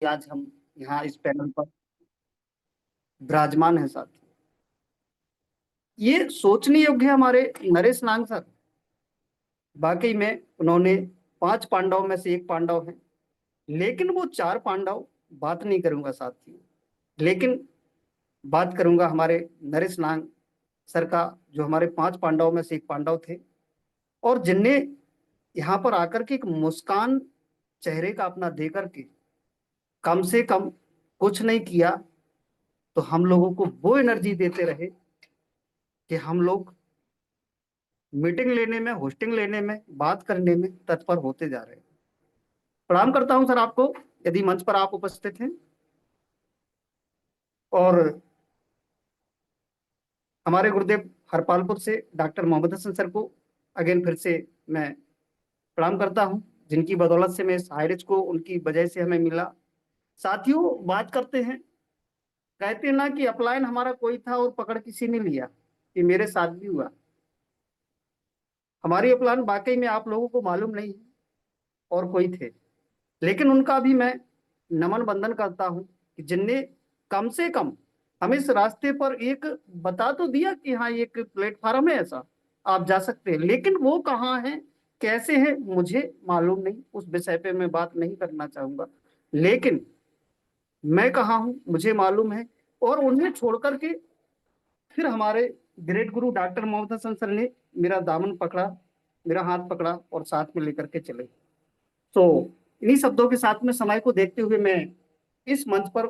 आज हम यहाँ इस पैनल पर विराजमान है साथी। ये सोचने योग्य है हमारे नरेश नांग सर। वाकई में उन्होंने 5 पांडवों में से एक पांडव है, लेकिन वो 4 पांडव बात नहीं करूंगा साथियों, लेकिन बात करूंगा हमारे नरेश नांग सर का, जो हमारे 5 पांडवों में से एक पांडव थे और जिनने यहाँ पर आकर के एक मुस्कान चेहरे का अपना दे करके कम से कम कुछ नहीं किया तो हम लोगों को वो एनर्जी देते रहे कि हम लोग मीटिंग लेने में, होस्टिंग लेने में, बात करने में तत्पर होते जा रहे हैं। प्रणाम करता हूं सर आपको, यदि मंच पर आप उपस्थित हैं। और हमारे गुरुदेव हरपालपुर से डॉक्टर मोहम्मद हसन सर को अगेन फिर से मैं प्रणाम करता हूं, जिनकी बदौलत से मैं इस हाईरिच को उनकी वजह से हमें मिला। साथियों, बात करते हैं, कहते हैं ना कि अपलाइन हमारा कोई था और पकड़ किसी ने लिया। ये मेरे साथ भी हुआ। हमारी अपलाइन वाकई में आप लोगों को मालूम नहीं है और कोई थे, लेकिन उनका भी मैं नमन बंदन करता हूं कि जिनने कम से कम हमें इस रास्ते पर एक बता तो दिया कि हाँ ये एक प्लेटफार्म है, ऐसा आप जा सकते हैं, लेकिन वो कहाँ है, कैसे है, मुझे मालूम नहीं। उस विषय पे मैं बात नहीं करना चाहूंगा, लेकिन मैं कहाँ हूं मुझे मालूम है। और उन्हें छोड़ करके फिर हमारे ग्रेट गुरु डॉक्टर मोहम्मद हसन सर ने मेरा दामन पकड़ा, मेरा हाथ पकड़ा और साथ में लेकर के चले। तो इन्हीं शब्दों के साथ में समय को देखते हुए मैं इस मंच पर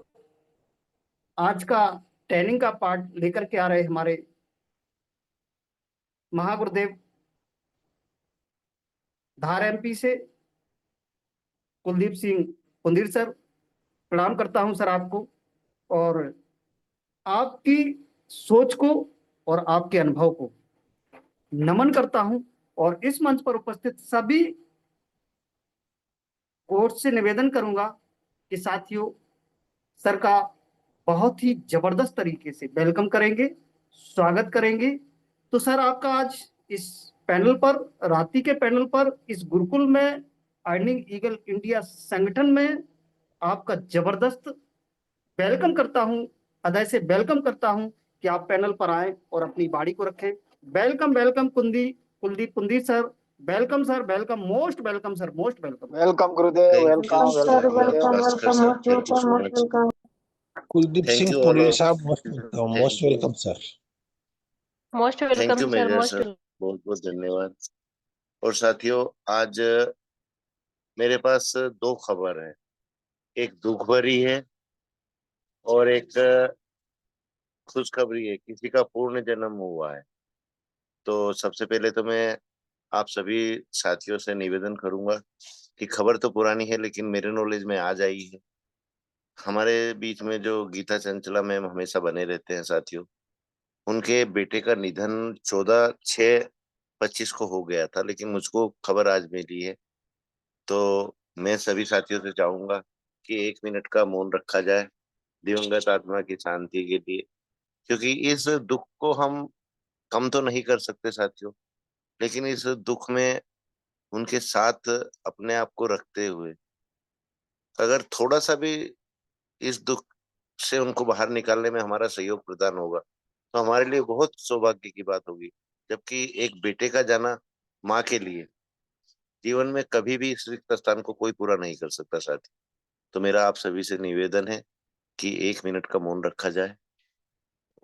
आज का ट्रेनिंग का पार्ट लेकर के आ रहे हमारे महागुरुदेव धार एमपी से कुलदीप सिंह कुंदीर सर, प्रणाम करता हूं सर आपको, और आपकी सोच को और आपके अनुभव को नमन करता हूं। और इस मंच पर उपस्थित सभी कोर्ट से निवेदन करूंगा कि साथियों सर का बहुत ही जबरदस्त तरीके से वेलकम करेंगे, स्वागत करेंगे। तो सर आपका आज इस पैनल पर, रात्रि के पैनल पर, इस गुरुकुल में, अर्निंग ईगल इंडिया संगठन में आपका जबरदस्त वेलकम करता हूं, हृदय से वेलकम करता हूं कि आप पैनल पर आए और अपनी बाड़ी को रखें। Welcome welcome Kuldeep Kundi sir, welcome sir, welcome, most welcome sir, most welcome. Welcome Gurudev, thank you welcome sir, welcome welcome Gurudev. Welcome, most welcome, most welcome. Kuldeep thank Singh you all Pundlik of, साहब, most welcome sir. Most thank welcome you sir, major most sir, बहुत बहुत धन्यवाद। और साथियों, आज मेरे पास दो खबर है, एक दुख भरी है और एक खुशखबरी है, किसी का पूर्ण जन्म हुआ है। तो सबसे पहले तो मैं आप सभी साथियों से निवेदन करूंगा कि खबर तो पुरानी है लेकिन मेरे नॉलेज में आज आई है। हमारे बीच में जो गीता चंचला मैम हमेशा बने रहते हैं साथियों, उनके बेटे का निधन 14/6/25 को हो गया था, लेकिन मुझको खबर आज मिली है। तो मैं सभी साथियों से चाहूंगा कि 1 मिनट का मौन रखा जाए दिवंगत आत्मा की शांति के लिए, क्योंकि इस दुख को हम कम तो नहीं कर सकते साथियों, लेकिन इस दुख में उनके साथ अपने आप को रखते हुए अगर थोड़ा सा भी इस दुख से उनको बाहर निकालने में हमारा सहयोग प्रदान होगा तो हमारे लिए बहुत सौभाग्य की बात होगी। जबकि एक बेटे का जाना माँ के लिए जीवन में कभी भी इस रिक्त स्थान को कोई पूरा नहीं कर सकता साथी। तो मेरा आप सभी से निवेदन है कि 1 मिनट का मौन रखा जाए।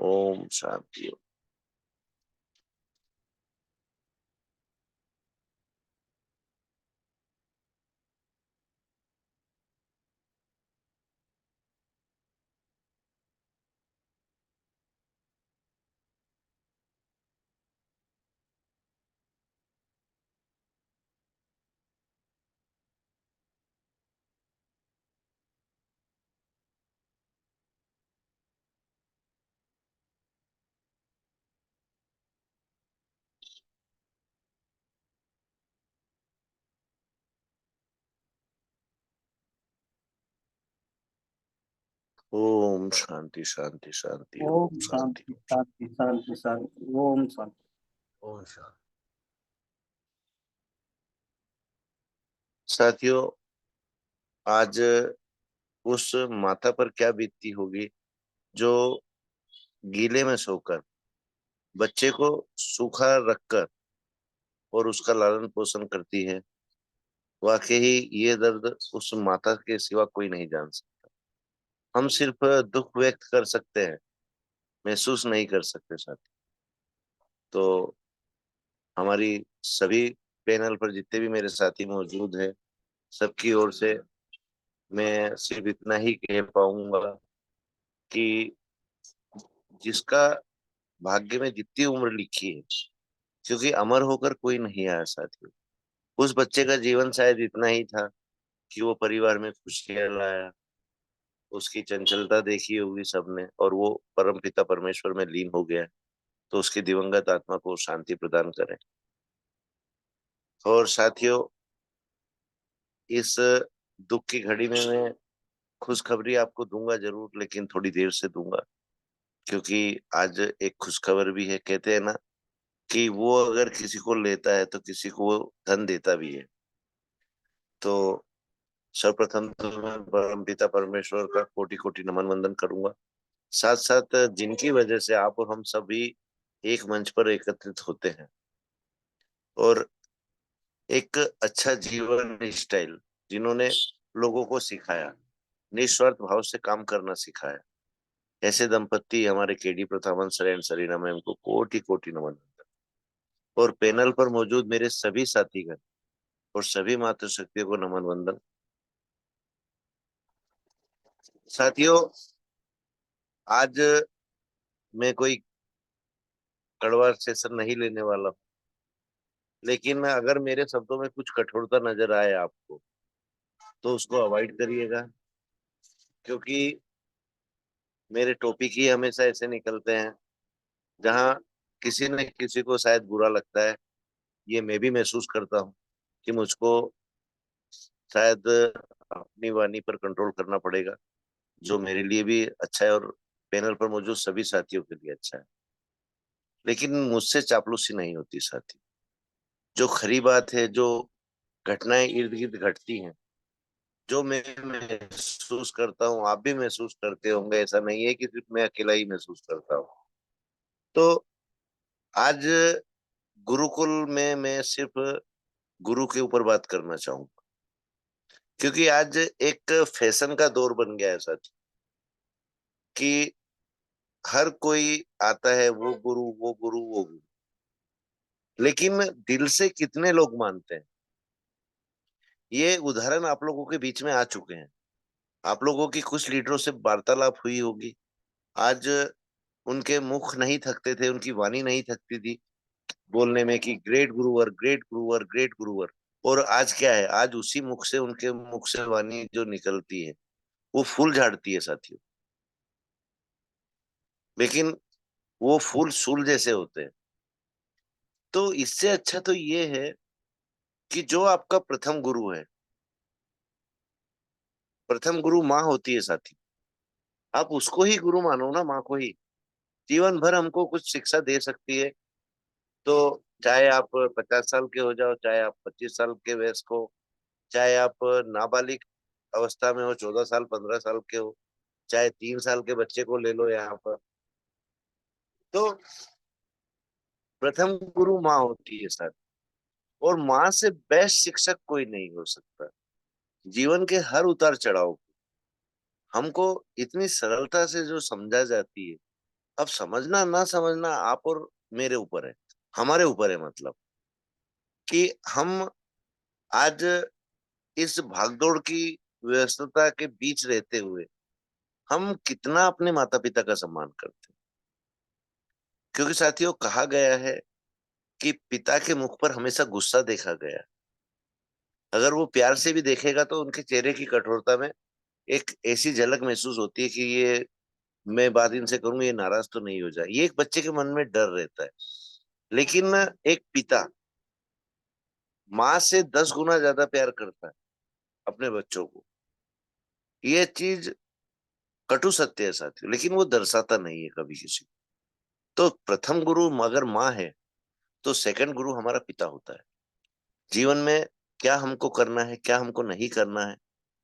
ओम शांति। ओम शांति शांति शांति। ओम ओम शांति। शांति शांति शांति शांति, ओम शांति। ओम शांति। साथियों, आज उस माता पर क्या बीतती होगी जो गीले में सोकर बच्चे को सूखा रखकर और उसका लालन पोषण करती है। वाकई ये दर्द उस माता के सिवा कोई नहीं जान सकता। हम सिर्फ दुख व्यक्त कर सकते हैं, महसूस नहीं कर सकते साथी। तो हमारी सभी पैनल पर जितने भी मेरे साथी मौजूद हैं, सबकी ओर से मैं सिर्फ इतना ही कह पाऊंगा कि जिसका भाग्य में जितनी उम्र लिखी है, क्योंकि अमर होकर कोई नहीं आया साथियों। उस बच्चे का जीवन शायद इतना ही था कि वो परिवार में खुशियां लाया। उसकी चंचलता देखी होगी सबने, और वो परम पिता परमेश्वर में लीन हो गया। तो उसकी दिवंगत आत्मा को शांति प्रदान करें। और साथियों, इस दुख की घड़ी में मैं खुशखबरी आपको दूंगा जरूर, लेकिन थोड़ी देर से दूंगा, क्योंकि आज एक खुशखबर भी है। कहते हैं ना कि वो अगर किसी को लेता है तो किसी को वो धन देता भी है। तो सर्वप्रथम तो मैं परमपिता परमेश्वर का कोटि कोटि नमन वंदन करूंगा। साथ साथ जिनकी वजह से आप और हम सभी एक मंच पर एकत्रित होते हैं और एक अच्छा जीवन स्टाइल, जिन्होंने लोगों को सिखाया, निस्वार्थ भाव से काम करना सिखाया, ऐसे दंपत्ति हमारे KD Prathavan sir and Sarina ma'am को कोटि कोटि नमन। और पैनल पर मौजूद मेरे सभी साथीगण और सभी मातृशक्तियों को नमन वंदन। साथियों, आज मैं कोई कड़वा सेशन नहीं लेने वाला हूं, लेकिन अगर मेरे शब्दों में कुछ कठोरता नजर आए आपको, तो उसको अवॉइड करिएगा, क्योंकि मेरे टॉपिक ही हमेशा ऐसे निकलते हैं जहां किसी न किसी को शायद बुरा लगता है। ये मैं भी महसूस करता हूँ कि मुझको शायद अपनी वाणी पर कंट्रोल करना पड़ेगा, जो मेरे लिए भी अच्छा है और पैनल पर मौजूद सभी साथियों के लिए अच्छा है। लेकिन मुझसे चापलूसी नहीं होती साथी। जो खरी बात है, जो घटनाएं इर्द गिर्द घटती हैं, जो मैं महसूस करता हूँ, आप भी महसूस करते होंगे। ऐसा नहीं है कि सिर्फ मैं अकेला ही महसूस करता हूँ। तो आज गुरुकुल में मैं सिर्फ गुरु के ऊपर बात करना चाहूंगा, क्योंकि आज एक फैशन का दौर बन गया है साथी, कि हर कोई आता है, वो गुरु वो गुरु वो गुरु, लेकिन दिल से कितने लोग मानते हैं? ये उदाहरण आप लोगों के बीच में आ चुके हैं। आप लोगों की कुछ लीडरों से वार्तालाप हुई होगी। आज उनके मुख नहीं थकते थे, उनकी वाणी नहीं थकती थी बोलने में कि ग्रेट गुरुवर ग्रेट गुरुवर ग्रेट गुरुवर। और आज क्या है? आज उसी मुख से, उनके मुख से वाणी जो निकलती है वो फूल झाड़ती है साथियों। लेकिन वो फूल सूल जैसे होते हैं। तो इससे अच्छा तो ये है कि जो आपका प्रथम गुरु है, प्रथम गुरु माँ होती है साथी, आप उसको ही गुरु मानो ना, माँ को ही। जीवन भर हमको कुछ शिक्षा दे सकती है। तो चाहे आप 50 साल के हो जाओ, चाहे आप 25 साल के वयस्क हो, चाहे आप नाबालिग अवस्था में हो, 14 साल 15 साल के हो, चाहे 3 साल के बच्चे को ले लो यहाँ पर, तो प्रथम गुरु माँ होती है सर। और माँ से बेस्ट शिक्षक कोई नहीं हो सकता। जीवन के हर उतार चढ़ाव को हमको इतनी सरलता से जो समझा जाती है, अब समझना ना समझना आप और मेरे ऊपर है, हमारे ऊपर है। मतलब कि हम आज इस भागदौड़ की व्यस्तता के बीच रहते हुए हम कितना अपने माता पिता का सम्मान करते हैं। क्योंकि साथियों, कहा गया है कि पिता के मुख पर हमेशा गुस्सा देखा गया। अगर वो प्यार से भी देखेगा तो उनके चेहरे की कठोरता में एक ऐसी झलक महसूस होती है कि ये मैं बात इनसे करूंगा, ये नाराज तो नहीं हो जाए। ये एक बच्चे के मन में डर रहता है। लेकिन एक पिता माँ से 10 गुना ज्यादा प्यार करता है अपने बच्चों को। ये चीज कटु सत्य है साथियों, लेकिन वो दर्शाता नहीं है कभी किसी को। तो प्रथम गुरु अगर माँ है, तो सेकंड गुरु हमारा पिता होता है। जीवन में क्या हमको करना है, क्या हमको नहीं करना है,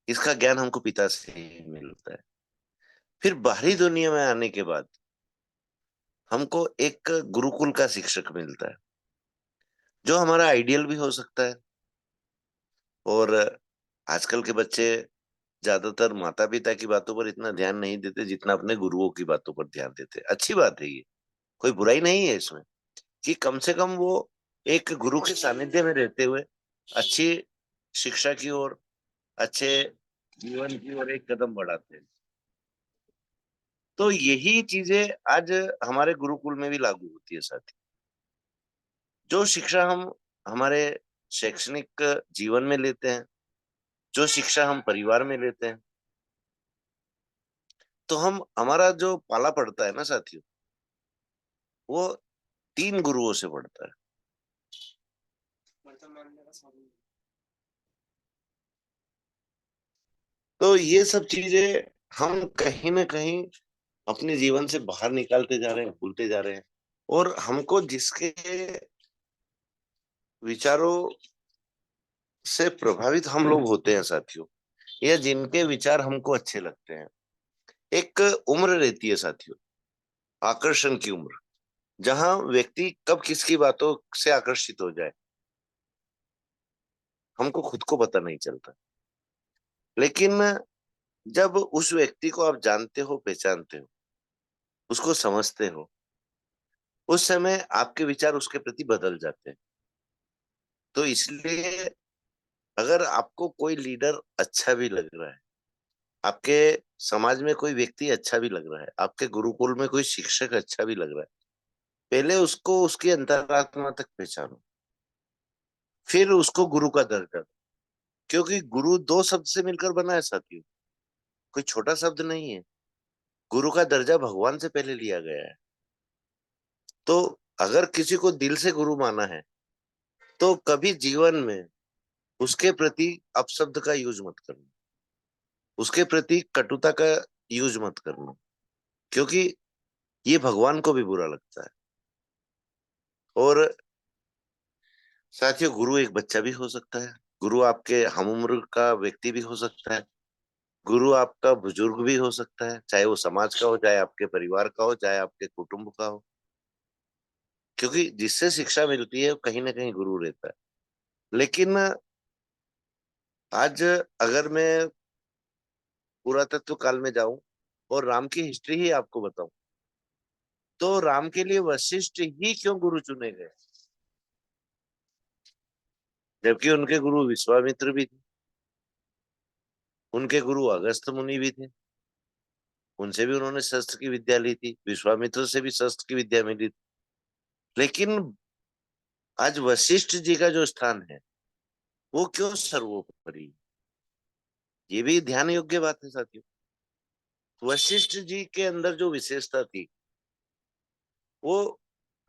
इसका ज्ञान हमको पिता से ही मिलता है। फिर बाहरी दुनिया में आने के बाद हमको एक गुरुकुल का शिक्षक मिलता है, जो हमारा आइडियल भी हो सकता है। और आजकल के बच्चे ज्यादातर माता पिता की बातों पर इतना ध्यान नहीं देते जितना अपने गुरुओं की बातों पर ध्यान देते। अच्छी बात है ये, कोई बुराई नहीं है इसमें, कि कम से कम वो एक गुरु के सानिध्य में रहते हुए अच्छी शिक्षा की ओर, अच्छे जीवन की ओर एक कदम बढ़ाते हैं। तो यही चीजें आज हमारे गुरुकुल में भी लागू होती है साथी। जो शिक्षा हम हमारे शैक्षणिक जीवन में लेते हैं, जो शिक्षा हम परिवार में लेते हैं, तो हम हमारा जो पाला पड़ता है ना साथियों, वो 3 गुरुओं से पड़ता है। तो ये सब चीजें हम कहीं ना कहीं अपने जीवन से बाहर निकालते जा रहे हैं, भूलते जा रहे हैं। और हमको जिसके विचारों से प्रभावित हम लोग होते हैं साथियों, या जिनके विचार हमको अच्छे लगते हैं, एक उम्र रहती है साथियों, आकर्षण की उम्र, जहां व्यक्ति कब किसकी बातों से आकर्षित हो जाए हमको खुद को पता नहीं चलता। लेकिन जब उस व्यक्ति को आप जानते हो, पहचानते हो, उसको समझते हो, उस समय आपके विचार उसके प्रति बदल जाते हैं। तो इसलिए अगर आपको कोई लीडर अच्छा भी लग रहा है, आपके समाज में कोई व्यक्ति अच्छा भी लग रहा है, आपके गुरुकुल में कोई शिक्षक अच्छा भी लग रहा है, पहले उसको उसकी अंतरात्मा तक पहचानो, फिर उसको गुरु का दर्जा दो। क्योंकि गुरु 2 शब्द से मिलकर बना है साथियों, कोई छोटा शब्द नहीं है। गुरु का दर्जा भगवान से पहले लिया गया है। तो अगर किसी को दिल से गुरु माना है, तो कभी जीवन में उसके प्रति अपशब्द का यूज मत करना, उसके प्रति कटुता का यूज मत करना, क्योंकि ये भगवान को भी बुरा लगता है। और साथियों, गुरु एक बच्चा भी हो सकता है, गुरु आपके हम उम्र का व्यक्ति भी हो सकता है, गुरु आपका बुजुर्ग भी हो सकता है, चाहे वो समाज का हो, चाहे आपके परिवार का हो, चाहे आपके कुटुंब का हो। क्योंकि जिससे शिक्षा मिलती है वो कहीं ना कहीं गुरु रहता है। लेकिन आज अगर मैं पुरातत्व काल में जाऊं और राम की हिस्ट्री ही आपको बताऊं, तो राम के लिए वशिष्ठ ही क्यों गुरु चुने गए, जबकि उनके गुरु विश्वामित्र भी थे, उनके गुरु अगस्त्य मुनि भी थे, उनसे भी उन्होंने शस्त्र की विद्या ली थी, विश्वामित्र से भी शस्त्र की विद्या मिली थी। लेकिन आज वशिष्ठ जी का जो स्थान है वो क्यों सर्वोपरि है? ये भी ध्यान योग्य बात है साथियों। वशिष्ठ जी के अंदर जो विशेषता थी, वो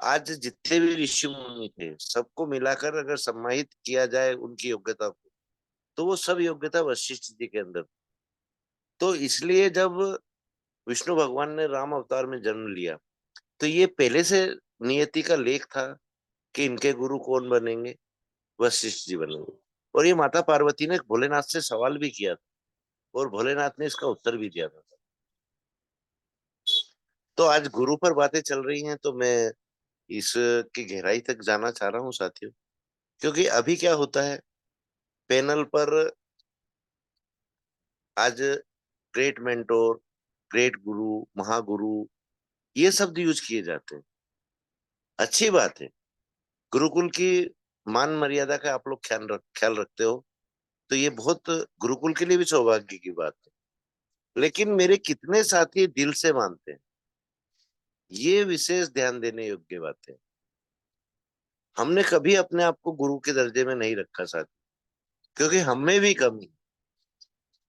आज जितने भी ऋषि मुनि थे सबको मिलाकर अगर सम्मानित किया जाए उनकी योग्यता को, तो वो सब योग्यता वशिष्ठ जी के अंदर। तो इसलिए जब विष्णु भगवान ने राम अवतार में जन्म लिया, तो ये पहले से नियति का लेख था कि इनके गुरु कौन बनेंगे, वशिष्ठ जी बनेंगे। और ये माता पार्वती ने भोलेनाथ से सवाल भी किया था, और भोलेनाथ ने इसका उत्तर भी दिया था। तो आज गुरु पर बातें चल रही हैं, तो मैं इसकी गहराई तक जाना चाह रहा हूँ साथियों। क्योंकि अभी क्या होता है, पैनल पर आज ग्रेट मेंटोर, ग्रेट गुरु, महागुरु, ये शब्द यूज किए जाते हैं। अच्छी बात है, गुरुकुल की मान मर्यादा का आप लोग ख्याल रखते हो, तो ये बहुत गुरुकुल के लिए भी सौभाग्य की बात है। लेकिन मेरे कितने साथी दिल से मानते हैं, ये विशेष ध्यान देने योग्य बात है। हमने कभी अपने आप को गुरु के दर्जे में नहीं रखा साथी, क्योंकि हम में भी कमी,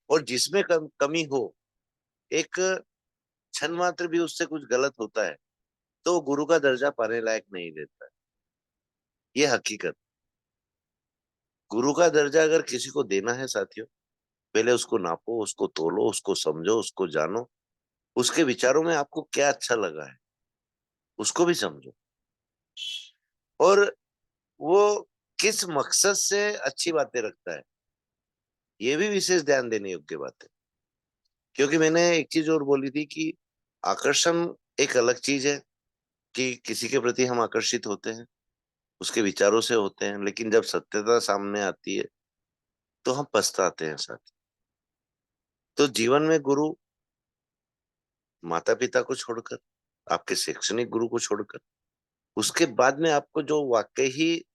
और जिसमें कमी हो, एक क्षण मात्र भी उससे कुछ गलत होता है, तो वो गुरु का दर्जा पाने लायक नहीं रहता है। ये हकीकत। गुरु का दर्जा अगर किसी को देना है साथियों, पहले उसको नापो, उसको तोलो, उसको समझो, उसको जानो, उसके विचारों में आपको क्या अच्छा लगा है उसको भी समझो, और वो किस मकसद से अच्छी बातें रखता है ये भी विशेष ध्यान देने योग्य बात है। क्योंकि मैंने एक चीज और बोली थी कि आकर्षण एक अलग चीज है, कि किसी के प्रति हम आकर्षित होते हैं, उसके विचारों से होते हैं, लेकिन जब सत्यता सामने आती है तो हम पछताते हैं साथ। तो जीवन में गुरु, माता पिता को छोड़कर, आपके शैक्षणिक गुरु को छोड़कर, उसके बाद में आपको जो वाकई ही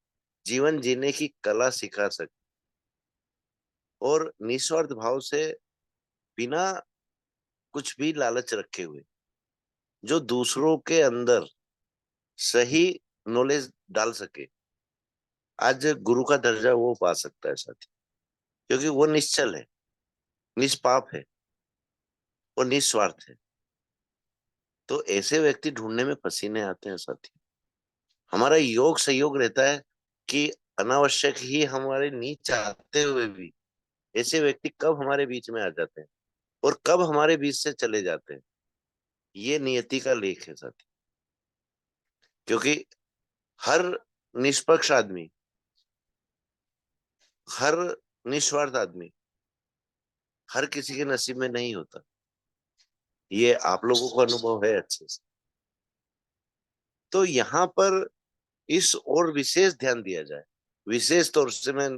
जीवन जीने की कला सिखा सके और निस्वार्थ भाव से, बिना कुछ भी लालच रखे हुए, जो दूसरों के अंदर सही नॉलेज डाल सके, आज गुरु का दर्जा वो पा सकता है साथी। क्योंकि वो निश्चल है, निष्पाप है और निस्वार्थ है। तो ऐसे व्यक्ति ढूंढने में पसीने आते हैं साथी। हमारा योग सहयोग रहता है कि अनावश्यक ही हमारे नीच चाहते हुए भी ऐसे व्यक्ति कब हमारे बीच में आ जाते हैं और कब हमारे बीच से चले जाते हैं, ये नियति का लेख है साथी। क्योंकि हर निष्पक्ष आदमी, हर निस्वार्थ आदमी हर किसी के नसीब में नहीं होता। ये आप लोगों को अनुभव है अच्छे से। तो यहाँ पर इस और विशेष ध्यान दिया जाए। विशेष तौर से मैं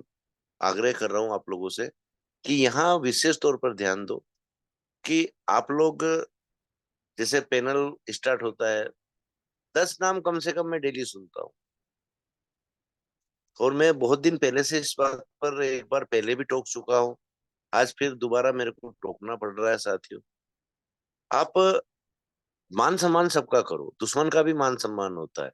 आग्रह कर रहा हूं आप लोगों से कि यहाँ विशेष तौर पर ध्यान दो कि आप लोग, जैसे पैनल स्टार्ट होता है, 10 नाम कम से कम मैं डेली सुनता हूँ। और मैं बहुत दिन पहले से इस बात पर एक बार पहले भी टोक चुका हूँ, आज फिर दोबारा मेरे को टोकना पड़ रहा है साथियों। आप मान सम्मान सबका करो, दुश्मन का भी मान सम्मान होता है।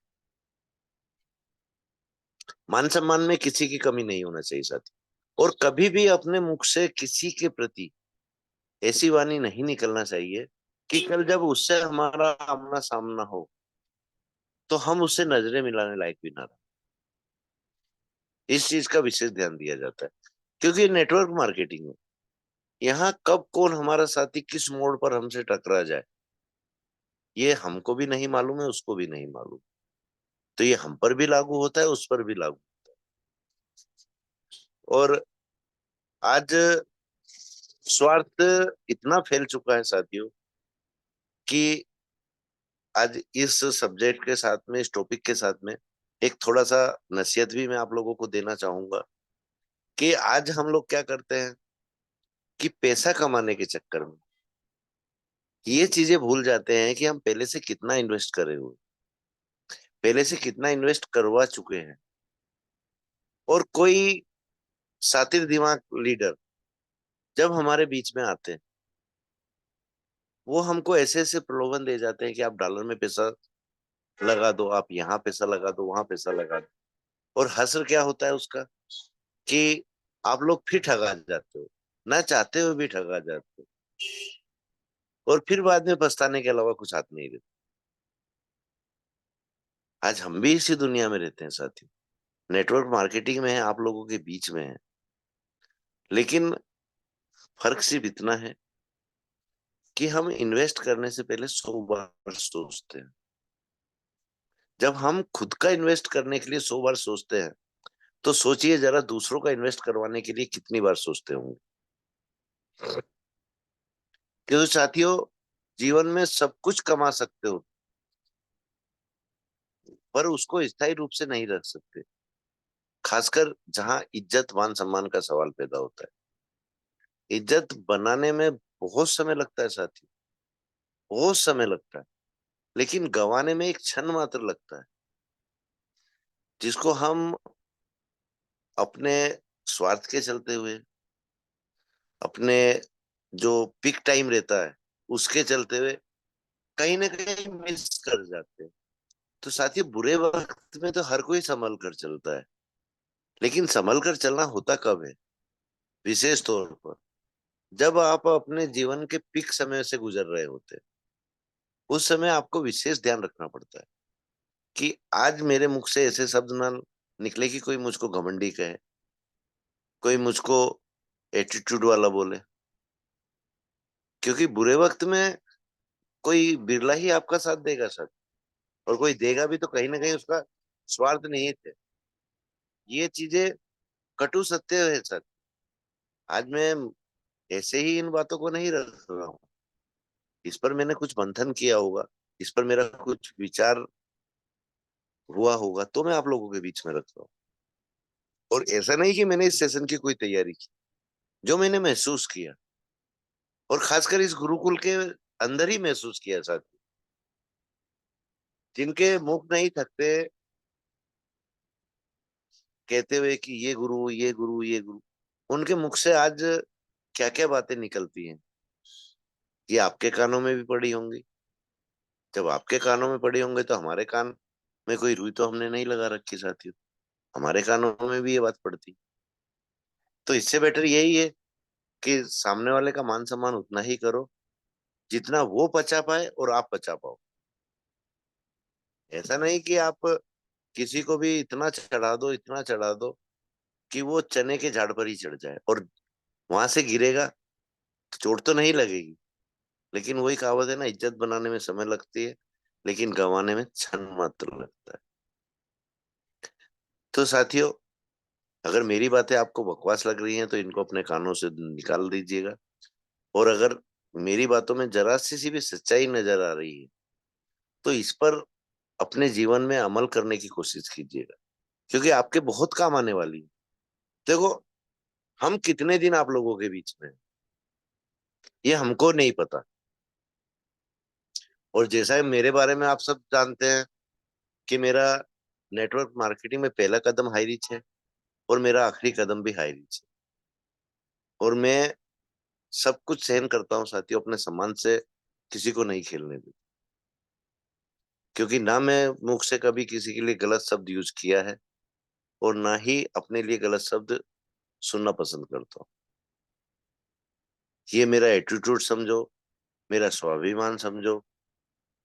मान सम्मान में किसी की कमी नहीं होना चाहिए साथी। और कभी भी अपने मुख से किसी के प्रति ऐसी वाणी नहीं निकलना चाहिए कि कल जब उससे हमारा आमना सामना हो तो हम उससे नजरें मिलाने लायक भी ना रहे। इस चीज का विशेष ध्यान दिया जाता है। क्योंकि नेटवर्क मार्केटिंग है, यहाँ कब कौन हमारा साथी किस मोड़ पर हमसे टकरा जाए ये हमको भी नहीं मालूम है, उसको भी नहीं मालूम। तो ये हम पर भी लागू होता है, उस पर भी लागू। और आज स्वार्थ इतना फैल चुका है साथियों कि आज इस सब्जेक्ट के साथ में, इस टॉपिक के साथ में एक थोड़ा सा नसीहत भी मैं आप लोगों को देना चाहूंगा कि आज हम लोग क्या करते हैं कि पैसा कमाने के चक्कर में ये चीजें भूल जाते हैं कि हम पहले से कितना इन्वेस्ट करे हुए, पहले से कितना इन्वेस्ट करवा चुके हैं। और कोई शातिर दिमाग लीडर जब हमारे बीच में आते हैं, वो हमको ऐसे ऐसे प्रलोभन दे जाते हैं कि आप डॉलर में पैसा लगा दो, आप यहाँ पैसा लगा दो, वहां पैसा लगा दो। और हश्र क्या होता है उसका कि आप लोग फिर ठगा जाते हो, ना चाहते हुए भी ठगा जाते हो, और फिर बाद में पछताने के अलावा कुछ हाथ नहीं देते। आज हम भी इसी दुनिया में रहते हैं साथियों, नेटवर्क मार्केटिंग में है, आप लोगों के बीच में है। लेकिन फर्क सिर्फ इतना है कि हम इन्वेस्ट करने से पहले 100 बार सोचते हैं। जब हम खुद का इन्वेस्ट करने के लिए 100 बार सोचते हैं, तो सोचिए जरा दूसरों का इन्वेस्ट करवाने के लिए कितनी बार सोचते होंगे। क्योंकि साथियों, जीवन में सब कुछ कमा सकते हो पर उसको स्थायी रूप से नहीं रख सकते, खासकर जहां इज्जत मान सम्मान का सवाल पैदा होता है। इज्जत बनाने में बहुत समय लगता है साथी, बहुत समय लगता है, लेकिन गंवाने में एक क्षण मात्र लगता है, जिसको हम अपने स्वार्थ के चलते हुए, अपने जो पीक टाइम रहता है उसके चलते हुए कहीं ना कहीं मिस कर जाते हैं। तो साथी, बुरे वक्त में तो हर कोई संभल कर चलता है, लेकिन संभल कर चलना होता कब है? विशेष तौर पर जब आप अपने जीवन के पीक समय से गुजर रहे होते हैं, उस समय आपको विशेष ध्यान रखना पड़ता है कि आज मेरे मुख से ऐसे शब्द ना निकले कि कोई मुझको घमंडी कहे, कोई मुझको एटीट्यूड वाला बोले। क्योंकि बुरे वक्त में कोई बिरला ही आपका साथ देगा सर, और कोई देगा भी तो कहीं ना कहीं उसका स्वार्थ नहीं है। ये चीजें कटु सत्य है सर। आज मैं ऐसे ही इन बातों को नहीं रख रहा हूँ। इस पर मैंने कुछ मंथन किया होगा, इस पर मेरा कुछ विचार हुआ होगा, तो मैं आप लोगों के बीच में रख रहा हूँ। और ऐसा नहीं कि मैंने इस सेशन की कोई तैयारी की, जो मैंने महसूस किया, और खासकर इस गुरुकुल के अंदर ही महसूस किया साथी, जिनके मुख नहीं थकते कहते हुए कि ये गुरु, ये गुरु, ये गुरु, उनके मुख से आज क्या क्या बातें निकलती हैं, ये आपके कानों में भी पड़ी होंगी। जब आपके कानों में पड़ी होंगे तो हमारे कान में कोई रुई तो हमने नहीं लगा रखी साथियों, हमारे कानों में भी ये बात पड़ती। तो इससे बेटर यही है कि सामने वाले का मान सम्मान उतना ही करो जितना वो पचा पाए और आप पचा पाओ। ऐसा नहीं कि आप किसी को भी इतना चढ़ा दो, इतना चढ़ा दो कि वो चने के झाड़ पर ही चढ़ जाए, और वहां से गिरेगा तो चोट तो नहीं लगेगी, लेकिन वही कहावत है ना, इज्जत बनाने में समय लगती है लेकिन गंवाने में क्षण मात्र लगता है। तो साथियों, अगर मेरी बातें आपको बकवास लग रही हैं तो इनको अपने कानों से निकाल दीजिएगा, और अगर मेरी बातों में जरा सी भी सच्चाई नजर आ रही है तो इस पर अपने जीवन में अमल करने की कोशिश कीजिएगा, क्योंकि आपके बहुत काम आने वाली है। देखो, हम कितने दिन आप लोगों के बीच में हैं, ये हमको नहीं पता। और जैसा है, मेरे बारे में आप सब जानते हैं कि मेरा नेटवर्क मार्केटिंग में पहला कदम हाई रीच है, और मेरा आखिरी कदम भी हाई रीच है। और मैं सब कुछ सहन करता हूँ साथियों, अपने सम्मान से किसी को नहीं खेलने देता, क्योंकि ना मैं मुख से कभी किसी के लिए गलत शब्द यूज किया है, और ना ही अपने लिए गलत शब्द सुनना पसंद करता हूँ। ये मेरा एटीट्यूड समझो, मेरा स्वाभिमान समझो,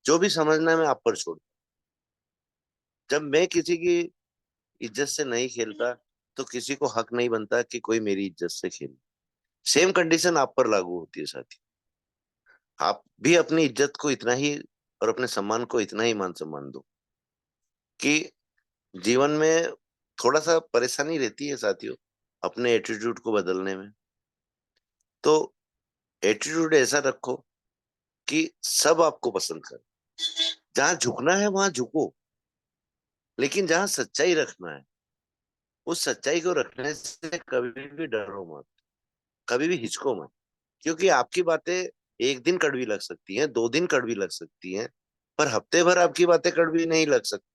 जो भी समझना है मैं आप पर छोड़। जब मैं किसी की इज्जत से नहीं खेलता तो किसी को हक नहीं बनता कि कोई मेरी इज्जत से खेले। सेम कंडीशन आप पर लागू होती है साथी। आप भी अपनी इज्जत को इतना ही और अपने सम्मान को इतना ही मान सम्मान दो कि जीवन में थोड़ा सा परेशानी रहती है साथियों अपने एटीट्यूड को बदलने में। तो एटीट्यूड ऐसा रखो कि सब आपको पसंद करे। जहां झुकना है वहां झुको, लेकिन जहां सच्चाई रखना है उस सच्चाई को रखने से कभी भी डरो मत, कभी भी हिचको मत। क्योंकि आपकी बातें एक दिन कड़वी लग सकती हैं, 2 दिन कड़वी लग सकती हैं, पर हफ्ते भर आपकी बातें कड़वी नहीं लग सकती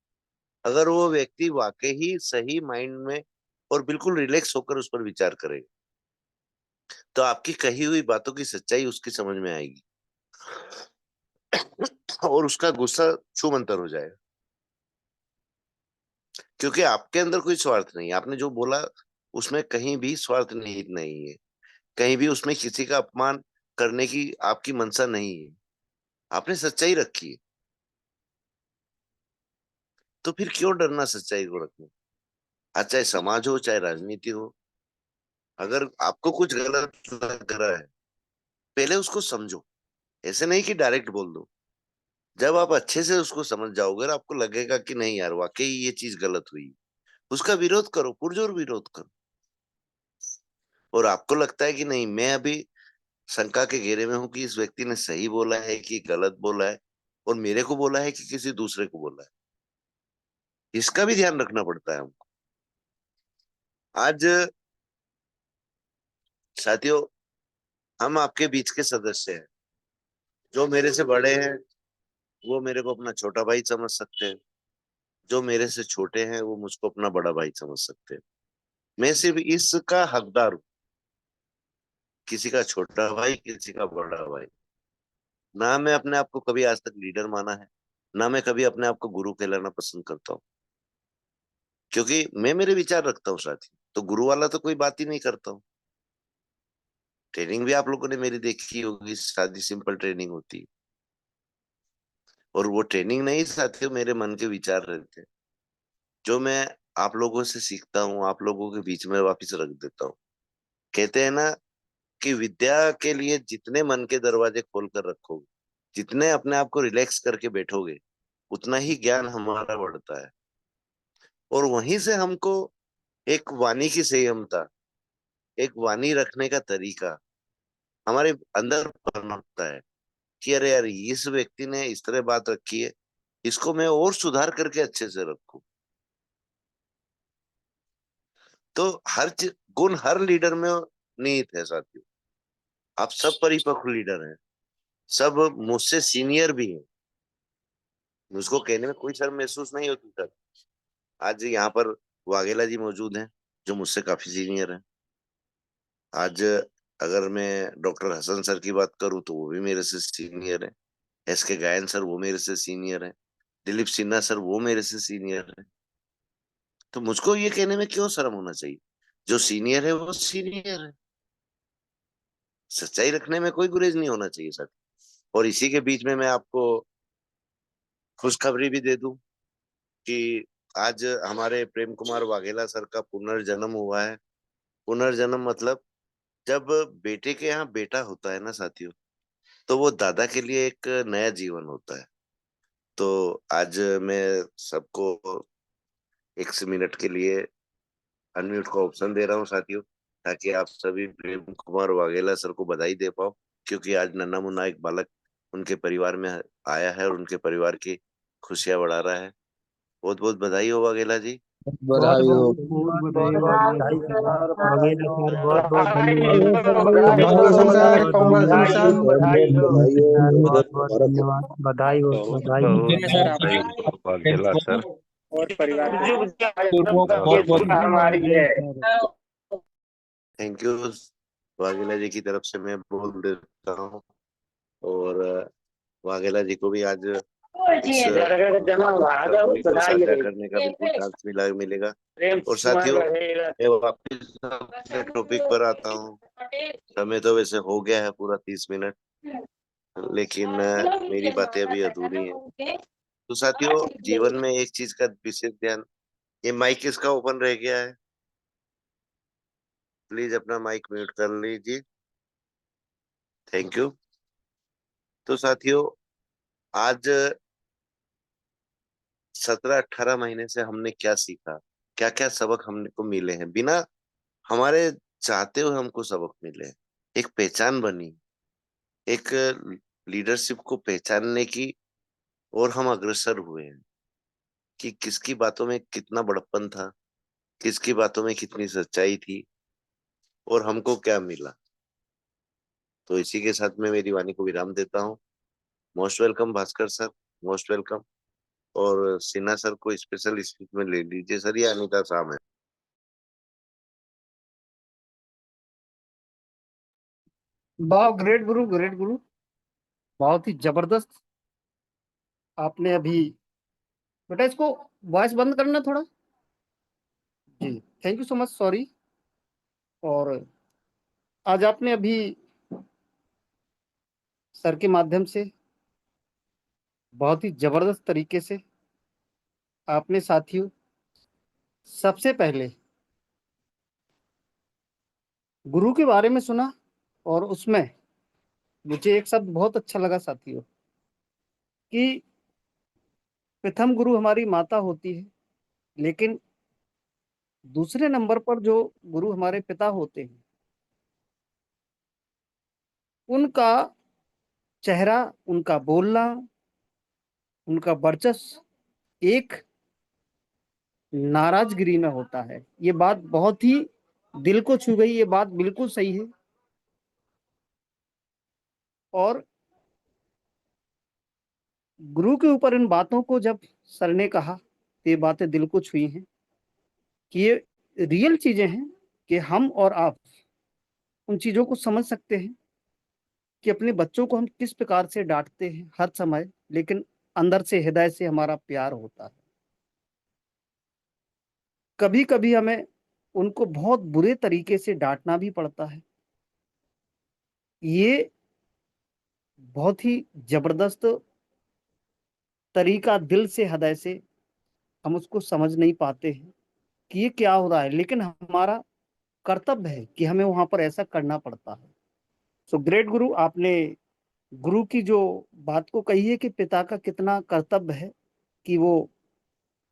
अगर वो व्यक्ति वाकई ही सही माइंड में और बिल्कुल रिलैक्स होकर उस पर विचार करेगा। तो आपकी कही हुई बातों की सच्चाई उसकी समझ में आएगी और उसका गुस्सा छूमंतर हो जाएगा, क्योंकि आपके अंदर कोई स्वार्थ नहीं है। आपने जो बोला उसमें कहीं भी स्वार्थ नहीं है, कहीं भी उसमें किसी का अपमान करने की आपकी मंशा नहीं है। आपने सच्चाई रखी है, तो फिर क्यों डरना सच्चाई को रखने। आज चाहे समाज हो चाहे राजनीति हो, अगर आपको कुछ गलत लग रहा है पहले उसको समझो, ऐसे नहीं कि डायरेक्ट बोल दो। जब आप अच्छे से उसको समझ जाओगे और आपको लगेगा कि नहीं यार वाकई ये चीज गलत हुई, उसका विरोध करो, पुरजोर विरोध करो। और आपको लगता है कि नहीं, मैं अभी शंका के घेरे में हूं कि इस व्यक्ति ने सही बोला है कि गलत बोला है, और मेरे को बोला है कि किसी दूसरे को बोला है, इसका भी ध्यान रखना पड़ता है हमको। आज साथियों, हम आपके बीच के सदस्य हैं। जो मेरे से बड़े हैं वो मेरे को अपना छोटा भाई समझ सकते हैं, जो मेरे से छोटे हैं वो मुझको अपना बड़ा भाई समझ सकते हैं। मैं सिर्फ इसका हकदार हूँ, किसी का छोटा भाई किसी का बड़ा भाई। ना मैं अपने आप को कभी आज तक लीडर माना है, ना मैं कभी अपने आप को गुरु कहलाना पसंद करता हूँ, क्योंकि मैं मेरे विचार रखता हूँ साथी। तो गुरु वाला तो कोई बात ही नहीं करता हूँ। ट्रेनिंग भी आप लोगों ने मेरी देखी होगी, सादी सिंपल ट्रेनिंग होती है, और वो ट्रेनिंग नहीं साथियों, मेरे मन के विचार रहते हैं जो मैं आप लोगों से सीखता हूँ, आप लोगों के बीच में वापिस रख देता हूँ। कहते हैं ना कि विद्या के लिए जितने मन के दरवाजे खोल कर रखोगे, जितने अपने आप को रिलैक्स करके बैठोगे, उतना ही ज्ञान हमारा बढ़ता है। और वहीं से हमको एक वाणी की संयमता, एक वाणी रखने का तरीका हमारे अंदर पनपता है कि अरे यार इस व्यक्ति ने इस तरह बात रखी है, इसको मैं और सुधार करके अच्छे से रखूं। तो गुण हर लीडर में निहित है साथियों। आप सब परिपक्व लीडर हैं, सब मुझसे सीनियर भी हैं, मुझको कहने में कोई शर्म महसूस नहीं होती सर। आज यहाँ पर वाघेला जी मौजूद हैं जो मुझसे काफी सीनियर हैं। आज अगर मैं डॉक्टर हसन सर की बात करूं तो वो भी मेरे से सीनियर है। एस के गायन सर वो मेरे से सीनियर है। दिलीप सिन्हा सर वो मेरे से सीनियर है। तो मुझको ये कहने में क्यों शर्म होना चाहिए? जो सीनियर है वो सीनियर है। सच्चाई रखने में कोई गुरेज नहीं होना चाहिए सर। और इसी के बीच में मैं आपको खुशखबरी भी दे दूं कि आज हमारे प्रेम कुमार वाघेला सर का पुनर्जन्म हुआ है। पुनर्जन्म मतलब जब बेटे के यहाँ बेटा होता है ना साथियों, तो वो दादा के लिए एक नया जीवन होता है। तो आज मैं सबको एक मिनट के लिए अनम्यूट का ऑप्शन दे रहा हूँ साथियों, ताकि आप सभी प्रेम कुमार वाघेला सर को बधाई दे पाओ, क्योंकि आज नन्हा मुन्ना एक बालक उनके परिवार में आया है और उनके परिवार की खुशियां बढ़ा रहा है। बहुत बहुत बधाई हो वाघेला जी। बधाई हो। बहुत बधाई सर, बघेला सर, बहुत बहुत बधाई धन्यवाद। हो सर, बहुत कॉन्ग्रेचुलेशन सर, बहुत धन्यवाद। कॉन्ग्रेचुलेशन। बधाई हो बधाई हो, सर, मेरे बहुत बहुत भारत रत्न। धन्यवाद। बधाई हो, बधाई हो। बधाई हो वाघेला सर। और परिवार बहुत बहुत बहुत बधाई सर। थैंक यू वाघेला जी की तरफ से मैं बोल देता हूँ। और वाघेला जी को भी आज इस को साझा करने का बिल्कुल चांस मिलेगा। और साथियों मैं वापिस अपने टॉपिक पर आता हूँ। समय तो वैसे हो गया है पूरा 30 मिनट, लेकिन मेरी बातें अभी अधूरी हैं। तो साथियों जीवन में एक चीज का विशेष ध्यान, ये माइक किसका ओपन रह गया है? प्लीज अपना माइक म्यूट कर लीजिए। Thank you. तो साथियों आज 17-18 महीने से हमने क्या सीखा, क्या क्या सबक हमको मिले हैं, बिना हमारे चाहते हुए हमको सबक मिले हैं। एक पहचान बनी, एक लीडरशिप को पहचानने की, और हम अग्रसर हुए हैं कि किसकी बातों में कितना बड़प्पन था, किसकी बातों में कितनी सच्चाई थी, और हमको क्या मिला। तो इसी के साथ मैं मेरी वाणी को विराम देता हूँ। Most welcome Bhaskar sir, most welcome. और सिन्हा सर को स्पेशल स्पीच में ले लीजिए सर, ये अनिता साहब है। वाह, ग्रेट गुरु, ग्रेट गुरु, बहुत ही जबरदस्त। आपने अभी, बेटा इसको वॉइस बंद करना थोड़ा। जी, thank you so much, sorry. और आज आपने अभी सर के माध्यम से बहुत ही जबरदस्त तरीके से आपने साथियों सबसे पहले गुरु के बारे में सुना, और उसमें मुझे एक शब्द बहुत अच्छा लगा साथियों कि प्रथम गुरु हमारी माता होती है, लेकिन दूसरे नंबर पर जो गुरु हमारे पिता होते हैं, उनका चेहरा, उनका बोलना, उनका वर्चस्व एक नाराजगिरी में होता है। ये बात बहुत ही दिल को छू गई, ये बात बिल्कुल सही है। और गुरु के ऊपर इन बातों को जब सर ने कहा तो ये बातें दिल को छुई हैं कि ये रियल चीजें हैं कि हम और आप उन चीजों को समझ सकते हैं कि अपने बच्चों को हम किस प्रकार से डांटते हैं हर समय, लेकिन अंदर से हृदय से हमारा प्यार होता है। कभी कभी हमें उनको बहुत बुरे तरीके से डांटना भी पड़ता है। ये बहुत ही जबरदस्त तरीका, दिल से हृदय से हम उसको समझ नहीं पाते हैं कि ये क्या हो रहा है, लेकिन हमारा कर्तव्य है कि हमें वहां पर ऐसा करना पड़ता है। सो ग्रेट गुरु, आपने गुरु की जो बात को कही है कि पिता का कितना कर्तव्य है कि वो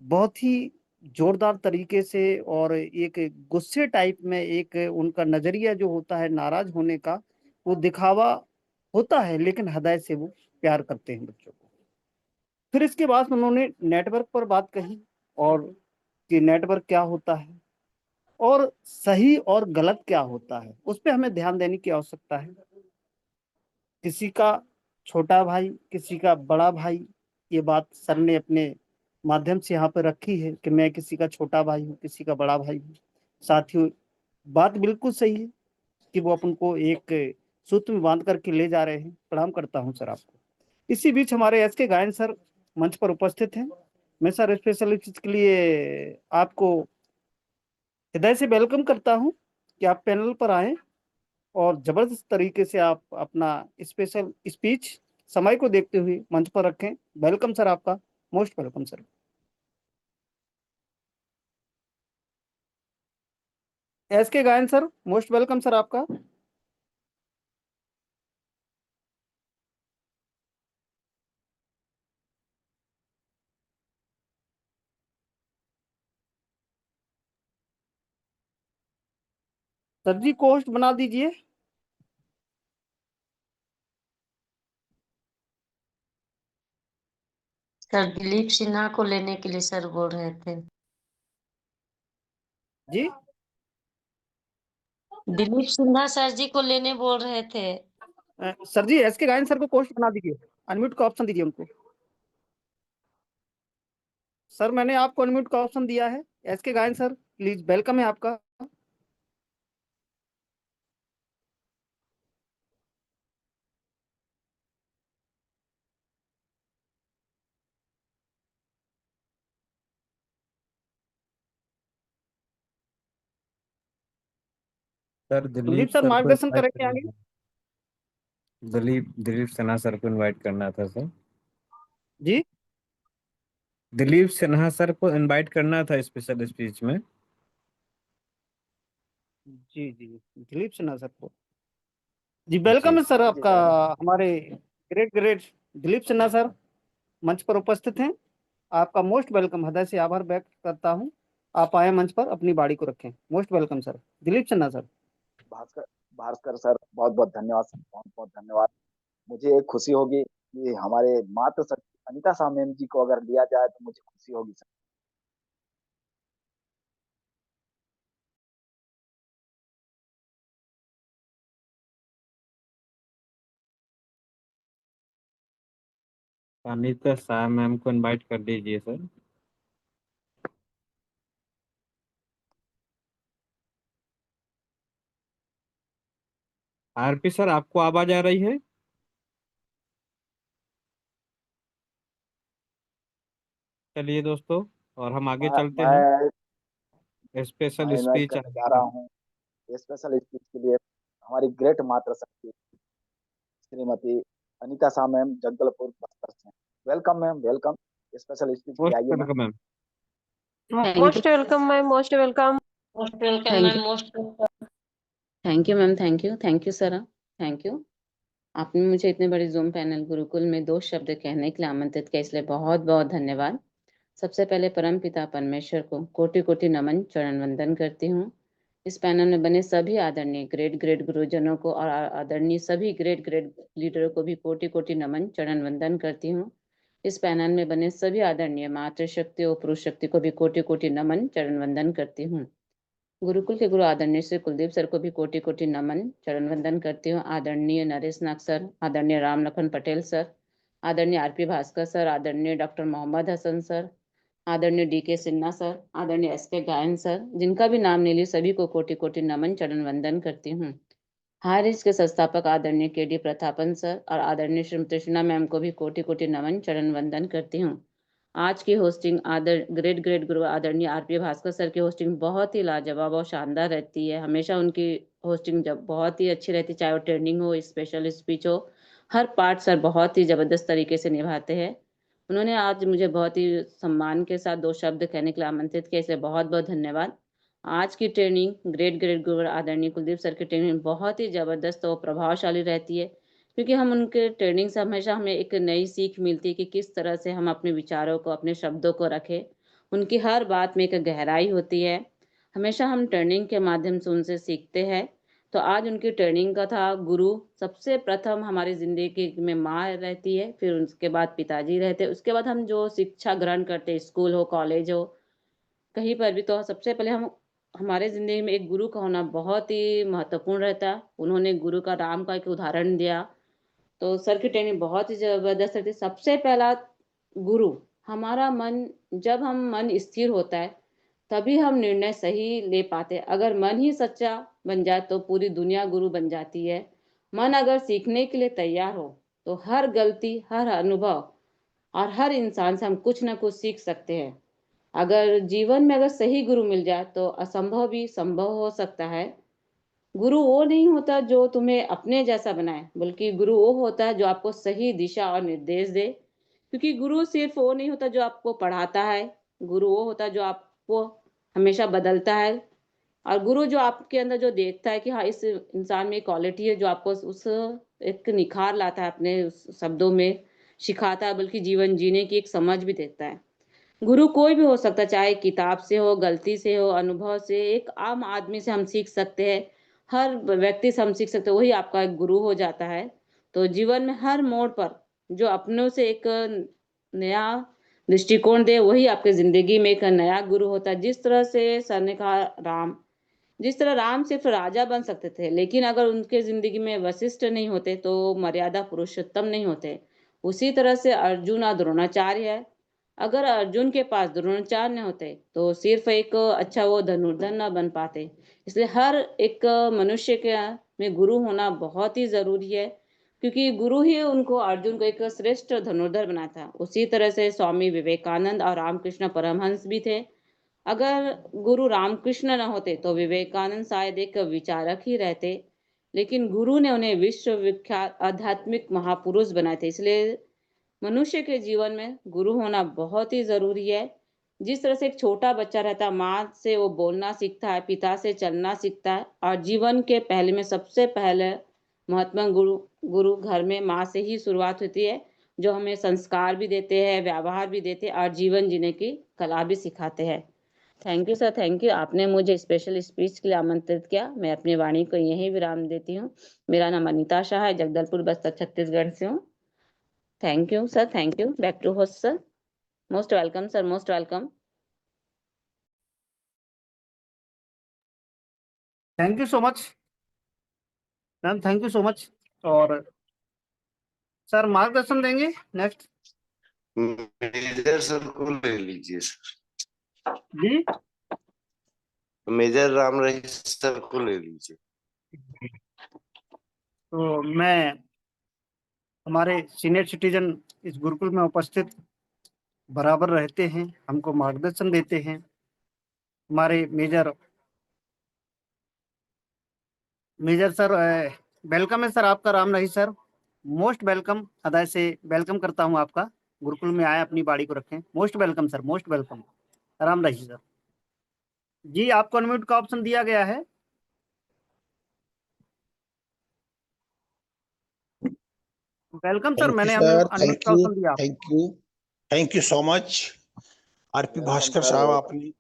बहुत ही जोरदार तरीके से और एक गुस्से टाइप में एक उनका नजरिया जो होता है नाराज होने का, वो दिखावा होता है, लेकिन हृदय से वो प्यार करते हैं बच्चों को। फिर इसके बाद उन्होंने नेटवर्क पर बात कही, और कि नेटवर्क क्या होता है और सही और गलत क्या होता है, उस पर हमें ध्यान देने की आवश्यकता है। किसी का छोटा भाई, किसी का बड़ा भाई, ये बात सर ने अपने माध्यम से यहाँ पर रखी है कि मैं किसी का छोटा भाई हूँ, किसी का बड़ा भाई हूँ। साथियों, बात बिल्कुल सही है कि वो अपन को एक सूत्र में बांध करके ले जा रहे हैं। प्रणाम करता हूँ सर आपको। इसी बीच हमारे एस के गायन सर मंच पर उपस्थित हैं। मैं सर स्पेशल इस चीज के लिए आपको हृदय से वेलकम करता हूँ कि आप पैनल पर आए और जबरदस्त तरीके से आप अपना स्पेशल स्पीच समय को देखते हुए मंच पर रखें। वेलकम सर, आपका मोस्ट वेलकम सर। एस के गायन सर, मोस्ट वेलकम सर आपका। सर जी को होस्ट बना दीजिए। सर दिलीप सिन्हा को लेने के लिए सर बोल रहे थे। जी, दिलीप सिन्हा सर जी को लेने बोल रहे थे। सर जी एस के गायन सर को होस्ट बना दीजिए। अनम्यूट का ऑप्शन दीजिए उनको। सर मैंने आपको अनम्यूट का ऑप्शन दिया है। एस के गायन सर प्लीज, वेलकम है आपका। Sir Kuldeep Dilip sir sir को मार्गदर्शन इनवाइट करेंगे करना आगे। था। दिलीप सिन्हा सर को इनवाइट करना था सर। जी दिलीप सिन्हा सर को इनवाइट करना था स्पेशल स्पीच में। जी जी, दिलीप सिन्हा सर को जी वेलकम जी है सर आपका। हमारे great great Dilip Sinha sir मंच पर उपस्थित हैं। आपका मोस्ट वेलकम, हृदय से आभार व्यक्त करता हूं। आप आए मंच पर, अपनी बाड़ी को रखें। Most welcome sir Dilip Sinha sir. Bhaskar Bhaskar sir, बहुत बहुत धन्यवाद सर, बहुत बहुत धन्यवाद। मुझे एक खुशी होगी कि हमारे मातृ शक्ति अनिता शाह मैम जी को अगर लिया जाए तो मुझे खुशी होगी सर। अनीता शाह मैम को इनवाइट कर दीजिए सर। आरपी सर, आपको आवाज आ रही है? चलिए दोस्तों, और हम आगे मैं चलते हैं। मैं स्पेशल मैं इनवाइट स्पीच करने जा रहा हूँ स्पेशल स्पीच के लिए हमारी ग्रेट मातृ शक्ति श्रीमती अनीता शाह मैम, जगदलपुर बस्तर से। Welcome ma'am, welcome. Special speech के लिए मोस्ट आइए ma'am. Welcome ma'am. Most welcome, my most welcome. Most welcome thank ma'am, you. Most welcome. Thank you ma'am, thank you sir, thank you. आपने मुझे इतने बड़े जूम पैनल गुरुकुल में 2 शब्द कहने के लिए आमंत्रित किया, इसलिए बहुत बहुत धन्यवाद। सबसे पहले परम पिता परमेश्वर को कोटि कोटि नमन, चरण वंदन करती हूँ। इस पैनल में बने सभी आदरणीय ग्रेट ग्रेट गुरुजनों को और आदरणीय सभी ग्रेट ग्रेट लीडरों को भी कोटि कोटि नमन, चरण वंदन करती हूँ। इस पैनल में बने सभी आदरणीय मातृशक्ति और पुरुष शक्ति को भी कोटि कोटि नमन, चरण वंदन करती हूँ। गुरुकुल के गुरु आदरणीय श्री कुलदीप सर को भी कोटि कोटि नमन, चरण वंदन करती हूँ। आदरणीय नरेश नाग सर, आदरणीय राम लखन पटेल सर, आदरणीय आरपी भास्कर सर, आदरणीय डॉक्टर मोहम्मद हसन सर, आदरणीय डीके सिन्हा सर, आदरणीय एस के गायन सर, जिनका भी नाम ले लिया सभी को कोटि कोटि नमन, चरण वंदन करती हूँ। हारिस के संस्थापक आदरणीय के डी प्रतापन सर और आदरणीय श्रीमती कृष्णा मैम को भी कोटि कोटि नमन, चरण वंदन करती हूँ। आज की होस्टिंग ग्रेट ग्रेट गुरु आदरणीय आरपी भास्कर सर की होस्टिंग बहुत ही लाजवाब और शानदार रहती है। हमेशा उनकी होस्टिंग जब बहुत ही अच्छी रहती है, चाहे वो ट्रेनिंग हो, स्पेशल स्पीच हो, हर पार्ट सर बहुत ही जबरदस्त तरीके से निभाते हैं। उन्होंने आज मुझे बहुत ही सम्मान के साथ 2 शब्द कहने के लिए आमंत्रित किया, इसलिए बहुत बहुत धन्यवाद। आज की ट्रेनिंग ग्रेट ग्रेट गुरु आदरणीय कुलदीप सर की ट्रेनिंग बहुत ही जबरदस्त और प्रभावशाली रहती है, क्योंकि हम उनके ट्रेनिंग से हमेशा हमें एक नई सीख मिलती है कि किस तरह से हम अपने विचारों को, अपने शब्दों को रखें उनकी हर बात में एक गहराई होती है। हमेशा हम टर्निंग के माध्यम से उनसे सीखते हैं। तो आज उनकी टर्निंग का था गुरु। सबसे प्रथम हमारी ज़िंदगी में माँ रहती है, फिर उसके बाद पिताजी रहते हैं, उसके बाद हम जो शिक्षा ग्रहण करते हैं, स्कूल हो, कॉलेज हो, कहीं पर भी, तो सबसे पहले हम हमारे ज़िंदगी में एक गुरु का होना बहुत ही महत्वपूर्ण रहता है। उन्होंने गुरु का राम का एक उदाहरण दिया, तो सर की ट्रेनिंग बहुत ही ज़बरदस्त रहती है। सबसे पहला गुरु हमारा मन, जब हम मन स्थिर होता है तभी हम निर्णय सही ले पाते हैं। अगर मन ही सच्चा बन जाए तो पूरी दुनिया गुरु बन जाती है। मन अगर सीखने के लिए तैयार हो तो हर गलती, हर अनुभव और हर इंसान से हम कुछ ना कुछ सीख सकते हैं। अगर जीवन में अगर सही गुरु मिल जाए तो असंभव भी संभव हो सकता है। गुरु वो नहीं होता जो तुम्हें अपने जैसा बनाए, बल्कि गुरु वो होता है जो आपको सही दिशा और निर्देश दे। क्योंकि गुरु सिर्फ वो नहीं होता जो आपको पढ़ाता है, गुरु वो होता है जो आपको हमेशा बदलता है। और गुरु जो आपके अंदर जो देखता है कि हाँ, इस इंसान में क्वालिटी है, जो आपको उस एक निखार लाता है, अपने उस शब्दों में सिखाता है, बल्कि जीवन जीने की एक समझ भी देता है। गुरु कोई भी हो सकता है, चाहे किताब से हो, गलती से हो, अनुभव से, एक आम आदमी से हम सीख सकते हैं, हर व्यक्ति से हम सीख सकते हैं, वही आपका एक गुरु हो जाता है। तो जीवन में हर मोड़ पर जो अपनों से एक नया दृष्टिकोण दे, वही आपकी ज़िंदगी में एक नया गुरु होता है। जिस तरह से सर ने कहा, जिस तरह राम सिर्फ राजा बन सकते थे, लेकिन अगर उनके ज़िंदगी में वशिष्ठ नहीं होते तो मर्यादा पुरुषोत्तम नहीं होते। उसी तरह से अर्जुन और द्रोणाचार्य है। अगर अर्जुन के पास द्रोणाचार्य न होते तो सिर्फ एक अच्छा वो धनुर्धर न बन पाते। इसलिए हर एक मनुष्य के में गुरु होना बहुत ही जरूरी है, क्योंकि गुरु ही उनको, अर्जुन को, एक श्रेष्ठ धनुर्धर बनाया था। उसी तरह से स्वामी विवेकानंद और रामकृष्ण परमहंस भी थे। अगर गुरु रामकृष्ण न होते तो विवेकानंद शायद एक विचारक ही रहते, लेकिन गुरु ने उन्हें विश्व विख्यात आध्यात्मिक महापुरुष बनाए थे। इसलिए मनुष्य के जीवन में गुरु होना बहुत ही जरूरी है। जिस तरह से एक छोटा बच्चा रहता है, माँ से वो बोलना सीखता है, पिता से चलना सीखता है, और जीवन के पहले में सबसे पहले महत्वपूर्ण गुरु घर में माँ से ही शुरुआत होती है, जो हमें संस्कार भी देते हैं, व्यवहार भी देते हैं और जीवन जीने की कला भी सिखाते हैं। Thank you sir, thank you. आपने मुझे स्पेशल स्पीच के लिए आमंत्रित किया। मैं अपनी वाणी को यहीं विराम देती हूँ। मेरा नाम अनीता शाह है, जगदलपुर, बस्तर, छत्तीसगढ़ से हूँ। Thank you, sir. Thank you. Back to host, sir. Most welcome, sir. Most welcome. Thank you so much ma'am, thank you so much. और सर मार्गदर्शन देंगे नेक्स्ट। मेजर सर को ले लीजिए सर, जी, मेजर राम रहीस सर को ले लीजिए। तो मैं, हमारे सीनियर सिटीजन इस गुरुकुल में उपस्थित बराबर रहते हैं, हमको मार्गदर्शन देते हैं। हमारे मेजर सर, वेलकम है सर आपका, राम रही सर। मोस्ट वेलकम, हृदय से वेलकम करता हूं आपका। गुरुकुल में आए, अपनी बाड़ी को रखें। Most welcome sir, most welcome. Ram रही सर जी, आपको अनम्यूट का ऑप्शन दिया गया है। वेलकम सर, मैंने अनम्यूट का ऑप्शन दिया। Thank you so much. RP Bhaskar साहब, आपने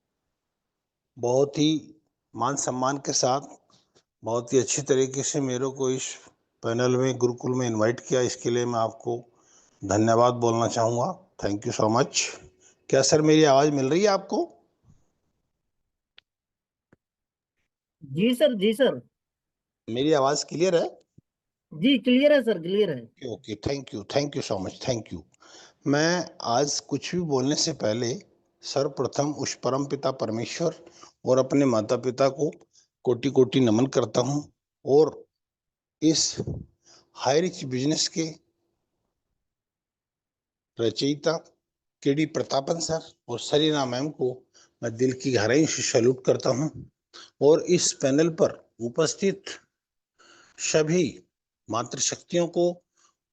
बहुत ही मान सम्मान के साथ बहुत ही अच्छी तरीके से मेरे को इस पैनल में, गुरुकुल में इनवाइट किया। इसके लिए मैं आपको धन्यवाद बोलना चाहूँगा। Thank you so much. क्या सर मेरी आवाज़ मिल रही है आपको? जी सर, जी सर। मेरी आवाज़ क्लियर है? जी क्लियर है सर, क्लियर है। Okay, thank you so much, thank you. मैं आज कुछ भी बोलने से पहले सर्वप्रथम उस परम पिता परमेश्वर और अपने माता पिता को कोटि कोटि नमन करता हूँ, और इस हाई रिच बिजनेस के रचयिता केडी प्रतापन सर और सरीना मैम को मैं दिल की गहराई से सैल्यूट करता हूँ। और इस पैनल पर उपस्थित सभी मातृशक्तियों को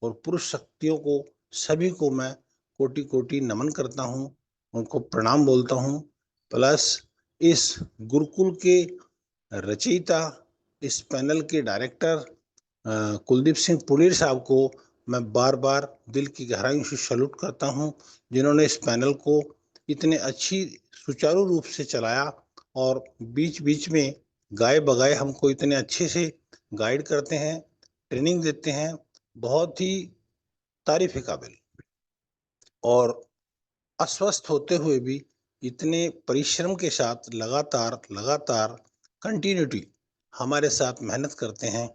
और पुरुष शक्तियों को, सभी को मैं कोटि कोटि नमन करता हूँ, उनको प्रणाम बोलता हूँ। प्लस इस गुरुकुल के रचयिता, इस पैनल के डायरेक्टर कुलदीप सिंह पुलेर साहब को मैं बार बार दिल की गहराई से सैल्यूट करता हूं, जिन्होंने इस पैनल को इतने अच्छी सुचारू रूप से चलाया और बीच बीच में गाए बगाए हमको इतने अच्छे से गाइड करते हैं, ट्रेनिंग देते हैं, बहुत ही तारीफ काबिल। और अस्वस्थ होते हुए भी इतने परिश्रम के साथ लगातार लगातार कंटिन्यूटी हमारे साथ मेहनत करते हैं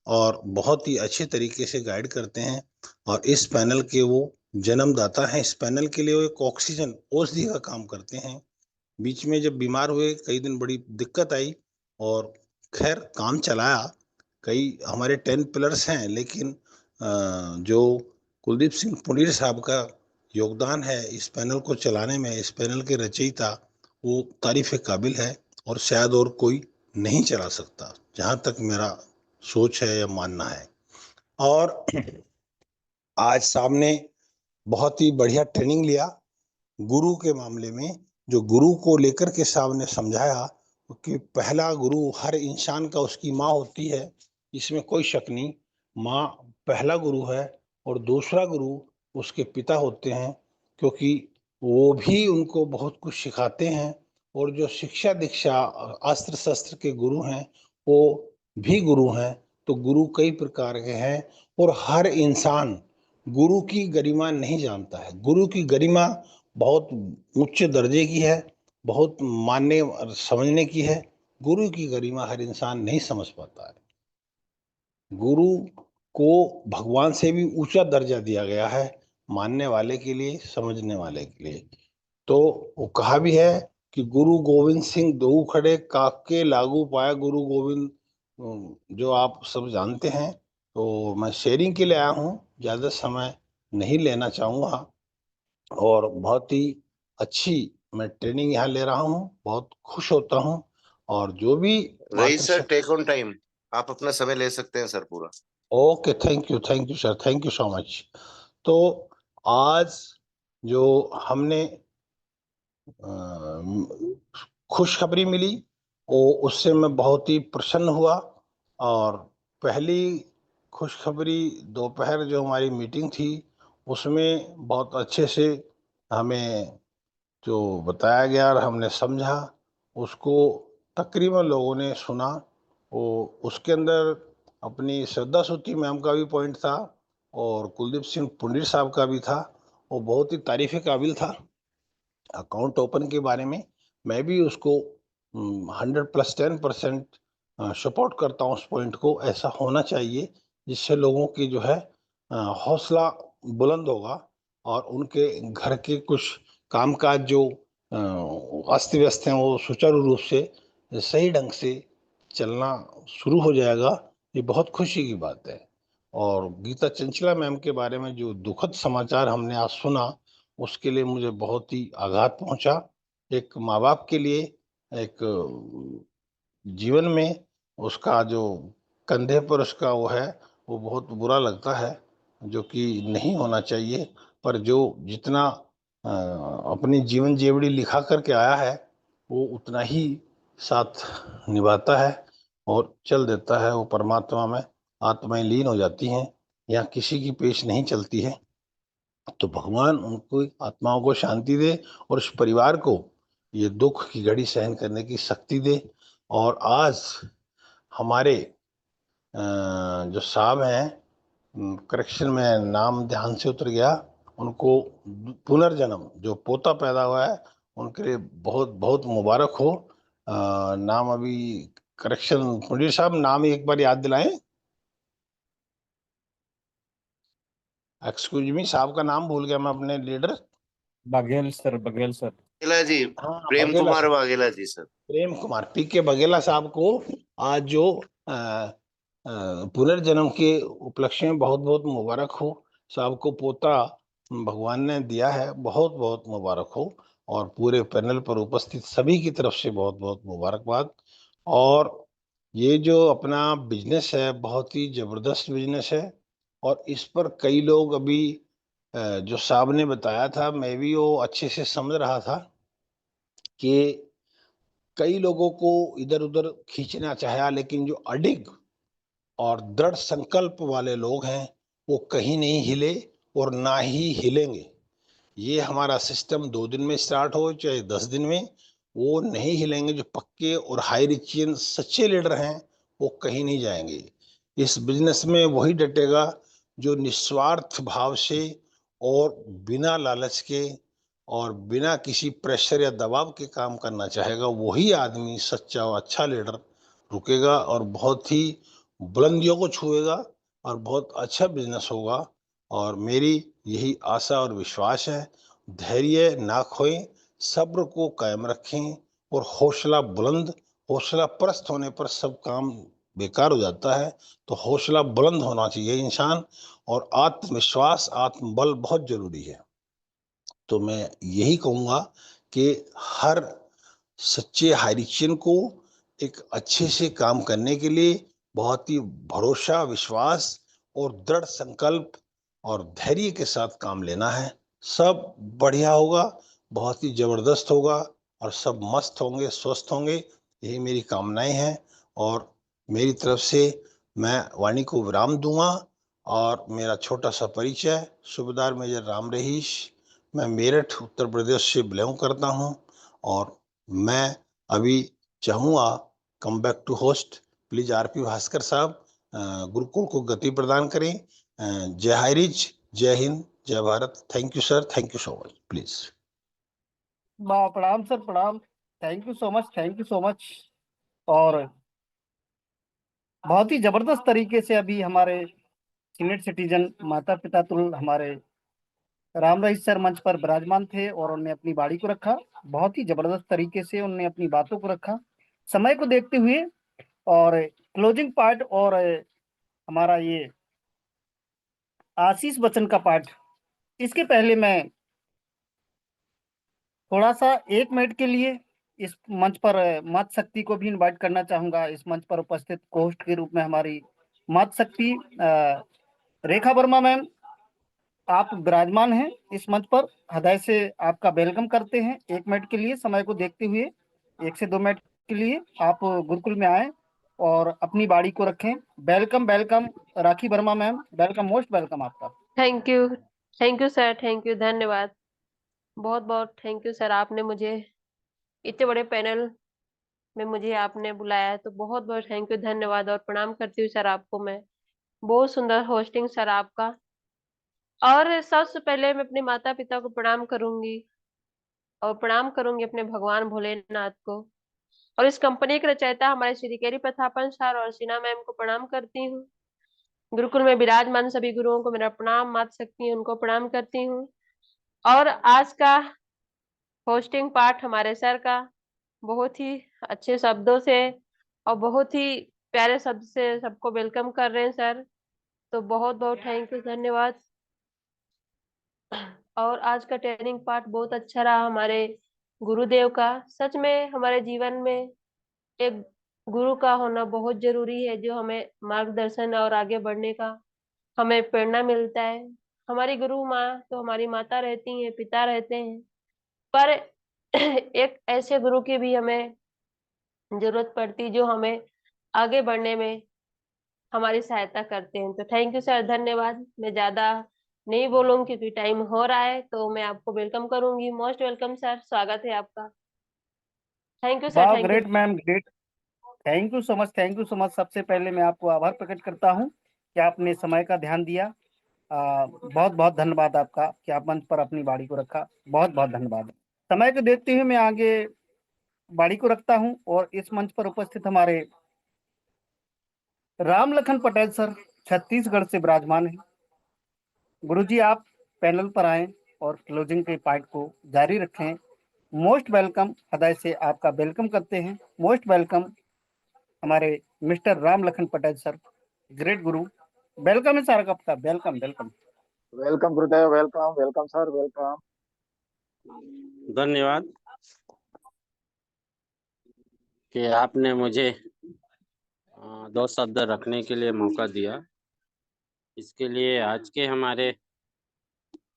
और बहुत ही अच्छे तरीके से गाइड करते हैं। और इस पैनल के वो जन्मदाता हैं। इस पैनल के लिए वो एक ऑक्सीजन औषधि का काम करते हैं। बीच में जब बीमार हुए कई दिन बड़ी दिक्कत आई और खैर काम चलाया। कई हमारे 10 पिलर्स हैं, लेकिन जो कुलदीप सिंह पुनीर साहब का योगदान है इस पैनल को चलाने में, इस पैनल के रचयिता, वो तारीफ काबिल है और शायद और कोई नहीं चला सकता, जहां तक मेरा सोच है या मानना है। और आज साहब ने बहुत ही बढ़िया ट्रेनिंग लिया गुरु के मामले में। जो गुरु को लेकर के साहब ने समझाया कि पहला गुरु हर इंसान का उसकी माँ होती है, इसमें कोई शक नहीं। माँ पहला गुरु है और दूसरा गुरु उसके पिता होते हैं, क्योंकि वो भी उनको बहुत कुछ सिखाते हैं। और जो शिक्षा दीक्षा अस्त्र शस्त्र के गुरु हैं वो भी गुरु हैं। तो गुरु कई प्रकार के हैं और हर इंसान गुरु की गरिमा नहीं जानता है। गुरु की गरिमा बहुत उच्च दर्जे की है, बहुत मानने और समझने की है। गुरु की गरिमा हर इंसान नहीं समझ पाता है। गुरु को भगवान से भी ऊंचा दर्जा दिया गया है, मानने वाले के लिए, समझने वाले के लिए। तो वो कहा भी है कि गुरु गोविंद सिंह दो खड़े काके लागू पाया गुरु गोविंद, जो आप सब जानते हैं। तो मैं शेयरिंग के लिए आया हूँ, ज़्यादा समय नहीं लेना चाहूँगा। और बहुत ही अच्छी मैं ट्रेनिंग यहाँ ले रहा हूँ, बहुत खुश होता हूँ। और जो भी rice sir, take on time, आप अपना समय ले सकते हैं सर पूरा। Okay, thank you sir, thank you so much. तो आज जो हमने खुशखबरी मिली उससे मैं बहुत ही प्रसन्न हुआ। और पहली खुशखबरी दोपहर जो हमारी मीटिंग थी उसमें बहुत अच्छे से हमें जो बताया गया और हमने समझा, उसको तकरीबन लोगों ने सुना। वो उसके अंदर अपनी श्रद्धा सूती मैम का भी पॉइंट था और कुलदीप सिंह पुंडीर साहब का भी था। वो बहुत ही तारीफ काबिल था। अकाउंट ओपन के बारे में मैं भी उसको 100+10% सपोर्ट करता हूँ। उस पॉइंट को ऐसा होना चाहिए जिससे लोगों की जो है हौसला बुलंद होगा और उनके घर के कुछ कामकाज जो अस्त व्यस्त हैं वो सुचारू रूप से सही ढंग से चलना शुरू हो जाएगा। ये बहुत खुशी की बात है। और गीता चंचला मैम के बारे में जो दुखद समाचार हमने आज सुना उसके लिए मुझे बहुत ही आघात पहुंचा। एक माँ बाप के लिए एक जीवन में उसका जो कंधे पर उसका वो है वो बहुत बुरा लगता है, जो कि नहीं होना चाहिए। पर जो जितना अपनी जीवन जेवड़ी लिखा करके आया है वो उतना ही साथ निभाता है और चल देता है। वो परमात्मा में आत्माएं लीन हो जाती हैं, यहाँ किसी की पेश नहीं चलती है। तो भगवान उनको आत्माओं को शांति दे और उस परिवार को ये दुख की घड़ी सहन करने की शक्ति दे। और आज हमारे जो साहब हैं, करेक्शन में नाम ध्यान से उतर गया, उनको पुनर्जन्म जो पोता पैदा हुआ है उनके लिए बहुत बहुत मुबारक हो। नाम अभी करेक्शन पुंडीर साहब नाम एक बार याद दिलाएं। एक्सक्यूज मी, साहब का नाम भूल गया मैं अपने leader. Baghel sir, Baghel sir. Vaghela ji, हाँ, प्रेम बघेला कुमार साहब, वाघेला जी सर। प्रेम कुमार पीके बघेला साहब को आज जो पुनर्जन्म के उपलक्ष्य में बहुत बहुत मुबारक हो। साहब को पोता भगवान ने दिया है, बहुत बहुत मुबारक हो। और पूरे पैनल पर उपस्थित सभी की तरफ से बहुत बहुत मुबारकबाद। और ये जो अपना बिजनेस है बहुत ही जबरदस्त बिजनेस है और इस पर कई लोग अभी जो साहब ने बताया था मैं भी वो अच्छे से समझ रहा था कि कई लोगों को इधर उधर खींचना चाहा, लेकिन जो अडिग और दृढ़ संकल्प वाले लोग हैं वो कहीं नहीं हिले और ना ही हिलेंगे। ये हमारा सिस्टम 2 दिन में स्टार्ट हो चाहे 10 दिन में, वो नहीं हिलेंगे। जो पक्के और हाई रिचियन सच्चे लीडर हैं वो कहीं नहीं जाएंगे। इस बिजनेस में वही डटेगा जो निस्वार्थ भाव से और बिना लालच के और बिना किसी प्रेशर या दबाव के काम करना चाहेगा। वही आदमी सच्चा और अच्छा लीडर रुकेगा और बहुत ही बुलंदियों को छुएगा और बहुत अच्छा बिजनेस होगा। और मेरी यही आशा और विश्वास है। धैर्य ना खोएं, सब्र को कायम रखें और हौसला बुलंद, हौसला परस्त होने पर सब काम बेकार हो जाता है। तो हौसला बुलंद होना चाहिए इंसान, और आत्मविश्वास, आत्मबल बहुत जरूरी है। तो मैं यही कहूंगा कि हर सच्चे हाइरिचियन को एक अच्छे से काम करने के लिए बहुत ही भरोसा, विश्वास और दृढ़ संकल्प और धैर्य के साथ काम लेना है। सब बढ़िया होगा, बहुत ही जबरदस्त होगा और सब मस्त होंगे, स्वस्थ होंगे। यही मेरी कामनाएं हैं। और मेरी तरफ से मैं वाणी को विराम दूंगा। और मेरा छोटा सा परिचय, सूबेदार मेजर राम रहीश, मैं मेरठ उत्तर प्रदेश से बिलोंग करता हूं। और मैं अभी चाहूँगा come back to host. Please RP Bhaskar साहब गुरुकुल को गति प्रदान करें। जय हाइरिच, जय हिंद, जय Bharat. Thank you sir, thank you so much. Please. प्रणाम सर, प्रणाम। Thank you so much, thank you so much. और बहुत ही जबरदस्त तरीके से अभी हमारे सीनियर सिटीजन, माता पिता तुल्य हमारे राम रहीश सर मंच पर विराजमान थे और उन्होंने अपनी बाड़ी को रखा। बहुत ही जबरदस्त तरीके से उन्होंने अपनी बातों को रखा समय को देखते हुए। और क्लोजिंग पार्ट और हमारा ये आशीष बच्चन का पार्ट, इसके पहले मैं थोड़ा सा 1 मिनट के लिए इस मंच पर मात शक्ति को भी इनवाइट करना चाहूंगा। इस मंच पर उपस्थित होस्ट के रूप में हमारी मात शक्ति रेखा वर्मा मैम, आप विराजमान हैं इस मंच पर। हृदय से आपका वेलकम करते हैं। 1 मिनट के लिए समय को देखते हुए, 1 से 2 मिनट के लिए आप गुरुकुल में आए और अपनी बाड़ी को रखें। Welcome welcome Rakhi Verma ma'am, welcome, most welcome आपका। Thank you sir, thank you, धन्यवाद। बहुत बहुत थैंक यू सर, आपने मुझे इतने बड़े पैनल में मुझे आपने बुलाया है, तो बहुत बहुत थैंक यू, धन्यवाद। और प्रणाम करती हूँ सर आपको मैं। बहुत सुंदर होस्टिंग सर आपका। और सबसे पहले मैं अपने माता पिता को प्रणाम करूंगी और प्रणाम करूंगी अपने भगवान भोलेनाथ को। और इस कंपनी के रचयिता हमारे श्री केरी प्रतापन सर और सीना मैम को प्रणाम करती हूँ। गुरुकुल में विराजमान सभी गुरुओं को मेरा प्रणाम, मात शक्ति उनको प्रणाम करती हूँ। और आज का होस्टिंग पार्ट हमारे सर का बहुत ही अच्छे शब्दों से और बहुत ही प्यारे शब्द से सबको वेलकम कर रहे हैं सर। तो बहुत बहुत थैंक यू, धन्यवाद। और आज का ट्रेनिंग पार्ट बहुत अच्छा रहा हमारे गुरुदेव का। सच में हमारे जीवन में एक गुरु का होना बहुत जरूरी है, जो हमें मार्गदर्शन और आगे बढ़ने का हमें प्रेरणा मिलता है। हमारी गुरु माँ तो हमारी माता रहती हैं, पिता रहते हैं, पर एक ऐसे गुरु की भी हमें जरूरत पड़ती जो हमें आगे बढ़ने में हमारी सहायता करते हैं। तो थैंक यू सर, धन्यवाद। मैं ज्यादा नहीं बोलूंगी क्योंकि टाइम हो रहा है, तो मैं आपको वेलकम करूंगी। मोस्ट वेलकम सर, स्वागत है आपका। थैंक यू सर, वाह, thank you. Great ma'am, great. Thank you so much, thank you so much. सबसे पहले मैं आपको आभार प्रकट करता हूं कि आपने समय का ध्यान दिया। बहुत बहुत धन्यवाद आपका कि आप मंच पर अपनी बाड़ी को रखा। बहुत बहुत धन्यवाद। समय को देखते हुए मैं आगे बाड़ी को रखता हूं और इस मंच पर उपस्थित हमारे राम लखन पटेल सर छत्तीसगढ़ से विराजमान है। गुरुजी आप पैनल पर आए और क्लोजिंग के पार्ट को जारी रखें। मोस्ट वेलकम, हृदय से आपका वेलकम करते हैं। मोस्ट वेलकम हमारे mister Ram Lakhan Patel sir, great गुरु। वेलकम है सर आपका, welcome welcome. Welcome Gurudev, welcome welcome sir, welcome. धन्यवाद कि आपने मुझे 2 शब्द रखने के लिए मौका दिया। इसके लिए आज के हमारे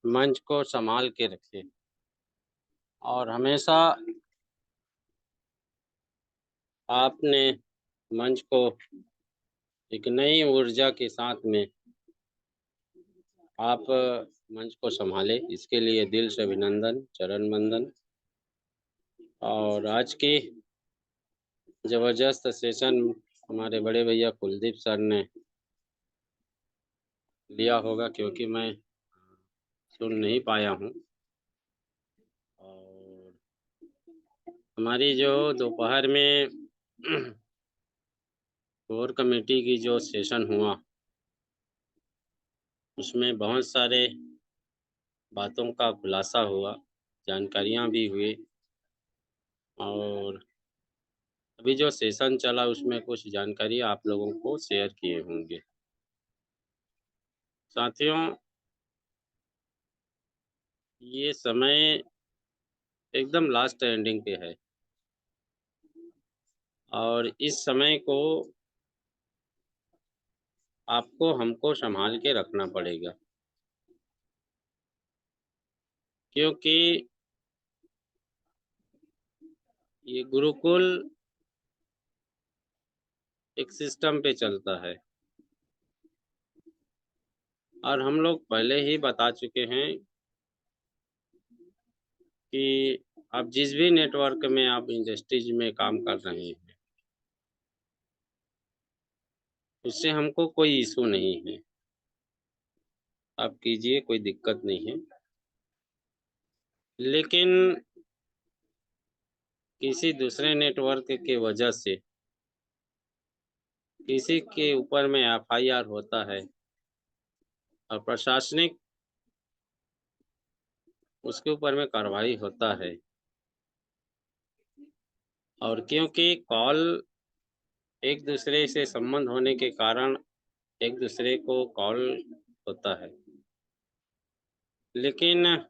मंच को संभाल के रखे और हमेशा आपने मंच को एक नई ऊर्जा के साथ में आप मंच को संभाले, इसके लिए दिल से अभिनंदन, चरण वंदन। और आज की जबरदस्त सेशन हमारे बड़े भैया कुलदीप सर ने लिया होगा, क्योंकि मैं सुन नहीं पाया हूँ। और हमारी जो दोपहर में कोर कमेटी की जो सेशन हुआ, उसमें बहुत सारे बातों का खुलासा हुआ, जानकारियाँ भी हुई। और अभी जो सेशन चला उसमें कुछ जानकारी आप लोगों को शेयर किए होंगे। साथियों, ये समय एकदम लास्ट एंडिंग पे है और इस समय को आपको हमको संभाल के रखना पड़ेगा, क्योंकि ये गुरुकुल एक सिस्टम पे चलता है और हम लोग पहले ही बता चुके हैं कि आप जिस भी नेटवर्क में आप इंडस्ट्रीज में काम कर रहे हैं, उससे हमको कोई इशू नहीं है, आप कीजिए, कोई दिक्कत नहीं है। लेकिन किसी दूसरे नेटवर्क के वजह से किसी के ऊपर में एफआईआर होता है और प्रशासनिक उसके ऊपर में कार्रवाई होता है, और क्योंकि कॉल एक दूसरे से संबंध होने के कारण एक दूसरे को कॉल होता है, लेकिन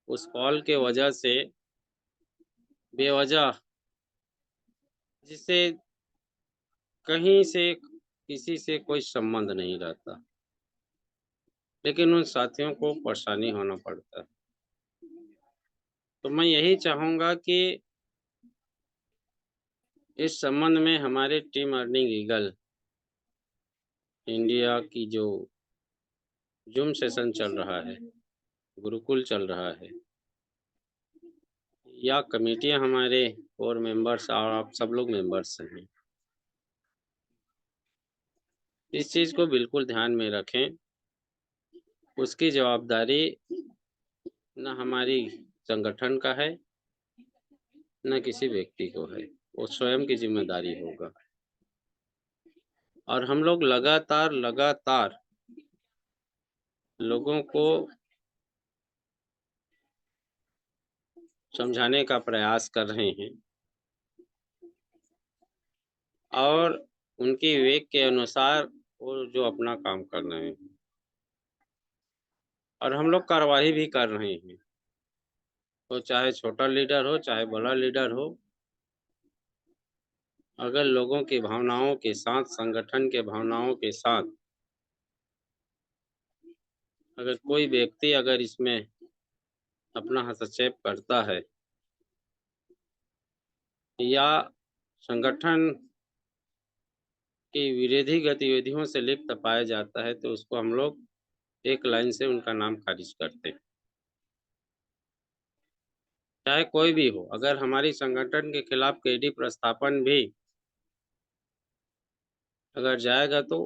उस कॉल के वजह से बेवजह जिससे कहीं से किसी से कोई संबंध नहीं रहता, लेकिन उन साथियों को परेशानी होना पड़ता है। तो मैं यही चाहूँगा कि इस संबंध में हमारे टीम अर्निंग ईगल इंडिया की जो जूम सेशन चल रहा है, गुरुकुल चल रहा है, या कमेटियां हमारे और मेंबर्स और आप सब लोग मेंबर्स हैं, इस चीज़ को बिल्कुल ध्यान में रखें। उसकी जवाबदारी न हमारी संगठन का है न किसी व्यक्ति को है, वो स्वयं की जिम्मेदारी होगा। और हम लोग लगातार लोगों को समझाने का प्रयास कर रहे हैं और उनकी विवेक के अनुसार वो जो अपना काम कर रहे हैं, और हम लोग कार्रवाई भी कर रहे हैं, तो चाहे छोटा लीडर हो चाहे बड़ा लीडर हो, अगर लोगों की भावनाओं के साथ, संगठन के भावनाओं के साथ अगर कोई व्यक्ति अगर इसमें अपना हस्तक्षेप करता है या संगठन की विरोधी गतिविधियों से लिप्त पाया जाता है, तो उसको हम लोग एक लाइन से उनका नाम खारिज करते हैं। चाहे कोई भी हो, अगर हमारी संगठन के खिलाफ केडी प्रस्थापन भी अगर जाएगा तो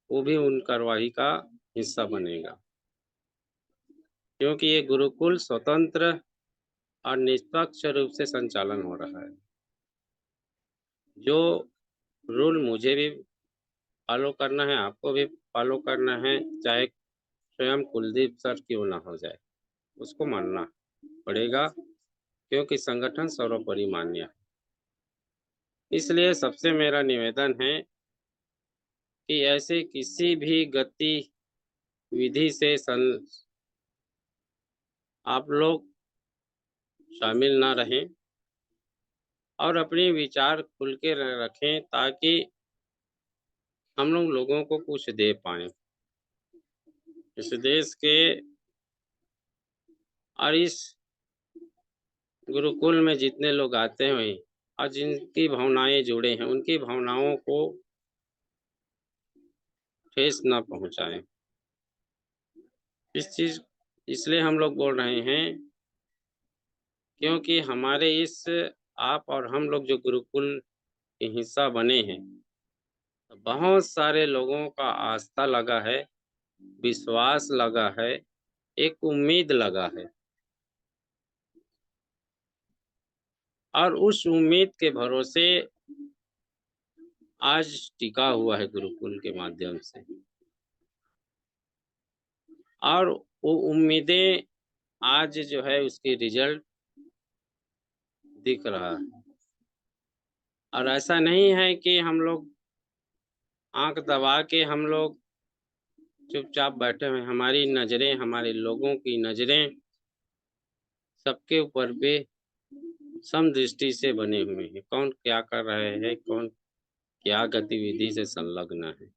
वो भी उन कार्रवाई का हिस्सा बनेगा, क्योंकि ये गुरुकुल स्वतंत्र और निष्पक्ष रूप से संचालन हो रहा है। जो रूल मुझे भी फॉलो करना है, आपको भी फॉलो करना है, चाहे स्वयं कुलदीप सर क्यों ना हो जाए, उसको मानना पड़ेगा, क्योंकि संगठन सर्वोपरि मान्य है। इसलिए सबसे मेरा निवेदन है कि ऐसे किसी भी गतिविधि से आप लोग शामिल ना रहें और अपने विचार खुल के रखें, ताकि हम लोग लोगों को कुछ दे पाएं। इस देश के और इस गुरुकुल में जितने लोग आते हैं और जिनकी भावनाएं जुड़े हैं, उनकी भावनाओं को ठेस ना पहुंचाएं। इस चीज इसलिए हम लोग बोल रहे हैं क्योंकि हमारे इस आप और हम लोग जो गुरुकुल के हिस्सा बने हैं, बहुत सारे लोगों का आस्था लगा है, विश्वास लगा है, एक उम्मीद लगा है और उस उम्मीद के भरोसे आज टिका हुआ है गुरुकुल के माध्यम से और वो उम्मीदें आज जो है उसकी रिजल्ट दिख रहा है। और ऐसा नहीं है कि हम लोग आंख दबा के हम लोग चुपचाप बैठे हुए, हमारी नज़रें, हमारे लोगों की नज़रें सबके ऊपर पे समदृष्टि से बने हुए हैं। कौन क्या कर रहे हैं, कौन क्या गतिविधि से संलग्न है,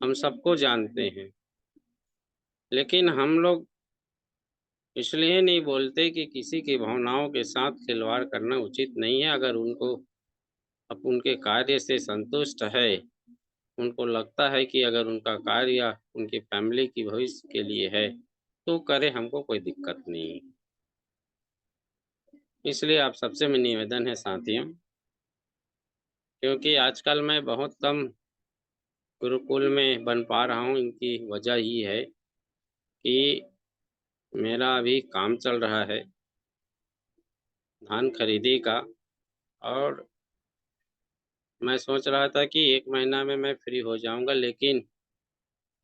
हम सबको जानते हैं। लेकिन हम लोग इसलिए नहीं बोलते कि किसी की भावनाओं के साथ खिलवाड़ करना उचित नहीं है। अगर उनको अब उनके कार्य से संतुष्ट है, उनको लगता है कि अगर उनका कार्य उनकी फैमिली की भविष्य के लिए है तो करे, हमको कोई दिक्कत नहीं है। इसलिए आप सबसे मेरा निवेदन है साथियों, क्योंकि आजकल मैं बहुत कम गुरुकुल में बन पा रहा हूँ, इनकी वजह ही है कि मेरा अभी काम चल रहा है धान खरीदी का और मैं सोच रहा था कि 1 महीना में मैं फ्री हो जाऊंगा, लेकिन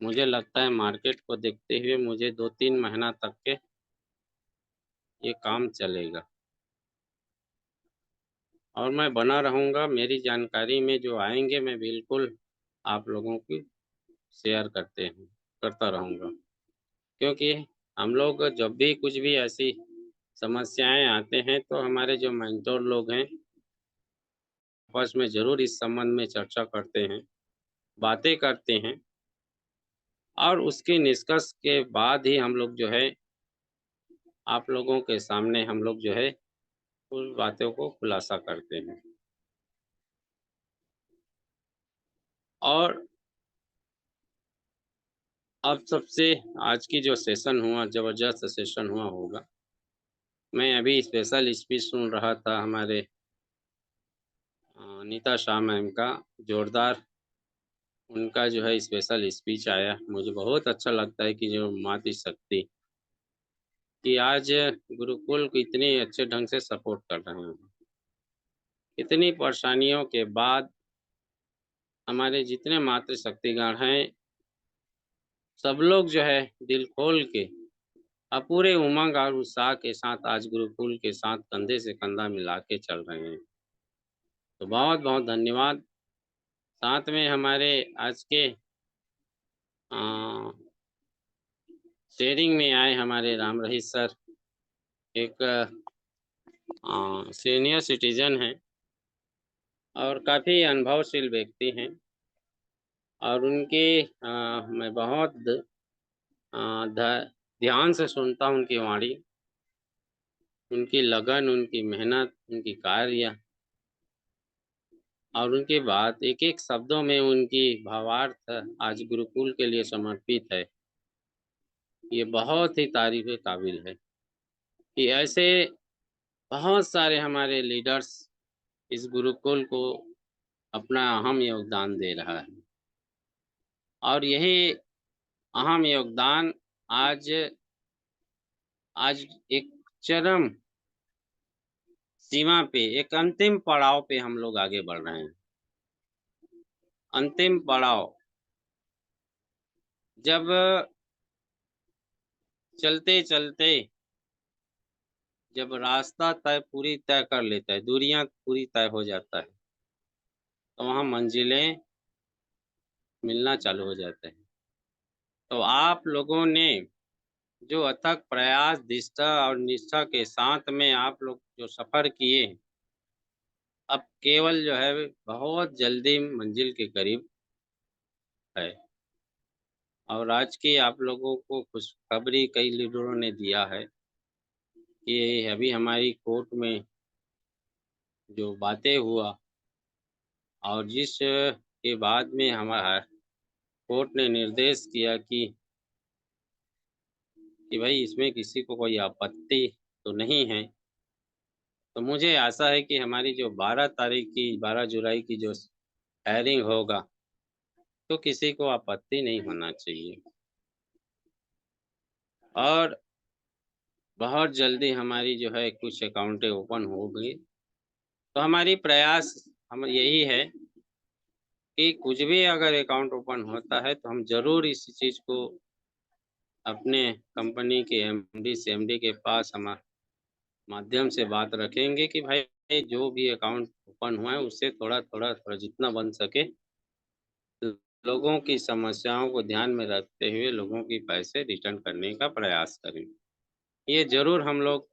मुझे लगता है मार्केट को देखते हुए मुझे 2-3 महीना तक के ये काम चलेगा और मैं बना रहूँगा। मेरी जानकारी में जो आएंगे मैं बिल्कुल आप लोगों की शेयर करता रहूँगा, क्योंकि हम लोग जब भी कुछ भी ऐसी समस्याएं आते हैं तो हमारे जो मेंटोर लोग हैं आपस में ज़रूर इस संबंध में चर्चा करते हैं, बातें करते हैं और उसके निष्कर्ष के बाद ही हम लोग जो है आप लोगों के सामने हम लोग जो है उन बातों को खुलासा करते हैं। और अब सबसे आज की जो सेशन हुआ, ज़बरदस्त सेशन हुआ होगा। मैं अभी स्पेशल स्पीच सुन रहा था हमारे नीता शाह मैम का, जोरदार उनका जो है स्पेशल स्पीच आया। मुझे बहुत अच्छा लगता है कि जो मातृ शक्ति कि आज गुरुकुल को इतने अच्छे ढंग से सपोर्ट कर रहे हैं। इतनी परेशानियों के बाद हमारे जितने मातृशक्तिगण हैं, सब लोग जो है दिल खोल के पूरे उमंग और उत्साह के साथ आज गुरुकुल के साथ कंधे से कंधा मिला के चल रहे हैं। तो बहुत बहुत धन्यवाद। साथ में हमारे आज के शेयरिंग में आए हमारे राम रहीश सर, एक सीनियर सिटीजन हैं और काफ़ी अनुभवशील व्यक्ति हैं और उनके मैं बहुत ध्यान से सुनता हूँ उनकी वाणी, उनकी लगन, उनकी मेहनत, उनकी कार्य और उनकी बात, एक एक शब्दों में उनकी भावार्थ आज गुरुकुल के लिए समर्पित है। ये बहुत ही तारीफ काबिल है कि ऐसे बहुत सारे हमारे लीडर्स इस गुरुकुल को अपना अहम योगदान दे रहा है और यही अहम योगदान आज एक चरम सीमा पे, एक अंतिम पड़ाव पे हम लोग आगे बढ़ रहे हैं। अंतिम पड़ाव, जब चलते चलते जब रास्ता पूरी तय कर लेता है, दूरियां पूरी तय हो जाता है, तो वहाँ मंजिलें मिलना चालू हो जाते हैं। तो आप लोगों ने जो अथक प्रयास, निष्ठा और निष्ठा के साथ में आप लोग जो सफ़र किए, अब केवल जो है बहुत जल्दी मंजिल के करीब है। और आज की आप लोगों को खुशखबरी कई लीडरों ने दिया है कि अभी हमारी कोर्ट में जो बातें हुआ और जिस के बाद में हमारा कोर्ट ने निर्देश किया कि कि भाई इसमें किसी को कोई आपत्ति तो नहीं है। तो मुझे आशा है कि हमारी जो 12 जुलाई की जो हायरिंग होगा तो किसी को आपत्ति नहीं होना चाहिए। और बहुत जल्दी हमारी जो है कुछ अकाउंटें ओपन हो गई। तो हमारी प्रयास हम यही है कि कुछ भी अगर अकाउंट ओपन होता है तो हम ज़रूर इस चीज़ को अपने कंपनी के एमडी से एमडी के पास हम माध्यम से बात रखेंगे कि भाई जो भी अकाउंट ओपन हुआ है उससे थोड़ा जितना बन सके लोगों की समस्याओं को ध्यान में रखते हुए लोगों की पैसे रिटर्न करने का प्रयास करें। ये ज़रूर हम लोग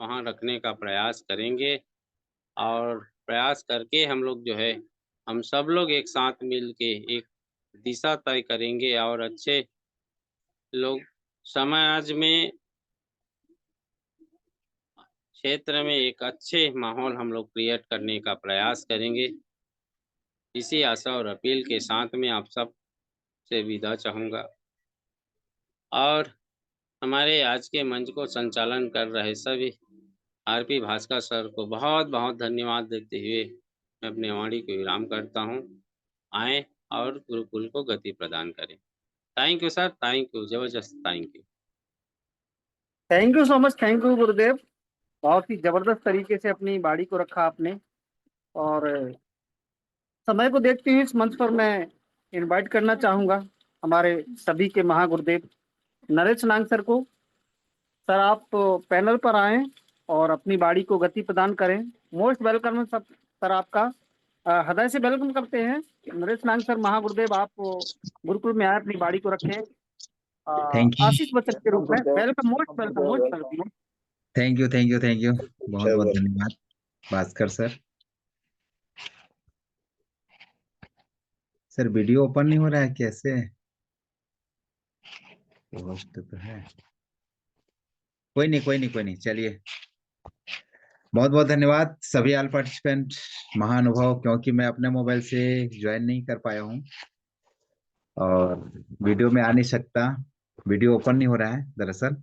वहाँ रखने का प्रयास करेंगे और प्रयास करके हम लोग जो है हम सब लोग एक साथ मिल के एक दिशा तय करेंगे और अच्छे लोग समाज में क्षेत्र में एक अच्छे माहौल हम लोग क्रिएट करने का प्रयास करेंगे। इसी आशा और अपील के साथ में आप सब से विदा चाहूँगा। और हमारे आज के मंच को संचालन कर रहे सभी आरपी भास्कर सर को बहुत बहुत धन्यवाद देते हुए मैं अपने वाणी को विराम करता हूँ। आएँ और गुरुकुल को गति प्रदान करें। Thank you sir, thank you, जबरदस्त thank you. Thank you so much, thank you Gurudev. बहुत ही जबरदस्त तरीके से अपनी बाड़ी को रखा आपने। और समय को देखते हुए इस मंच पर मैं इनवाइट करना चाहूंगा हमारे सभी के महागुरुदेव नरेश नांग सर को। सर आप पैनल पर आएं और अपनी बाड़ी को गति प्रदान करें। मोस्ट वेलकम सब सर, आपका हृदय से वेलकम करते हैं। नरेश नांग सर महागुरुदेव, आप गुरुकुल में आए, अपनी बाड़ी को रखें थैंक यू आशीष वचन के रूप में। Welcome, most welcome, most welcome. Thank you thank you thank you बहुत बहुत धन्यवाद Bhaskar sir. Sir video open नहीं हो रहा है, कैसे? होस्ट तो है, कोई नहीं, चलिए। बहुत बहुत धन्यवाद सभी ऑल पार्टिसिपेंट महानुभाव, क्योंकि मैं अपने मोबाइल से ज्वाइन नहीं कर पाया हूँ और वीडियो में आ नहीं सकता, वीडियो ओपन नहीं हो रहा है दरअसल।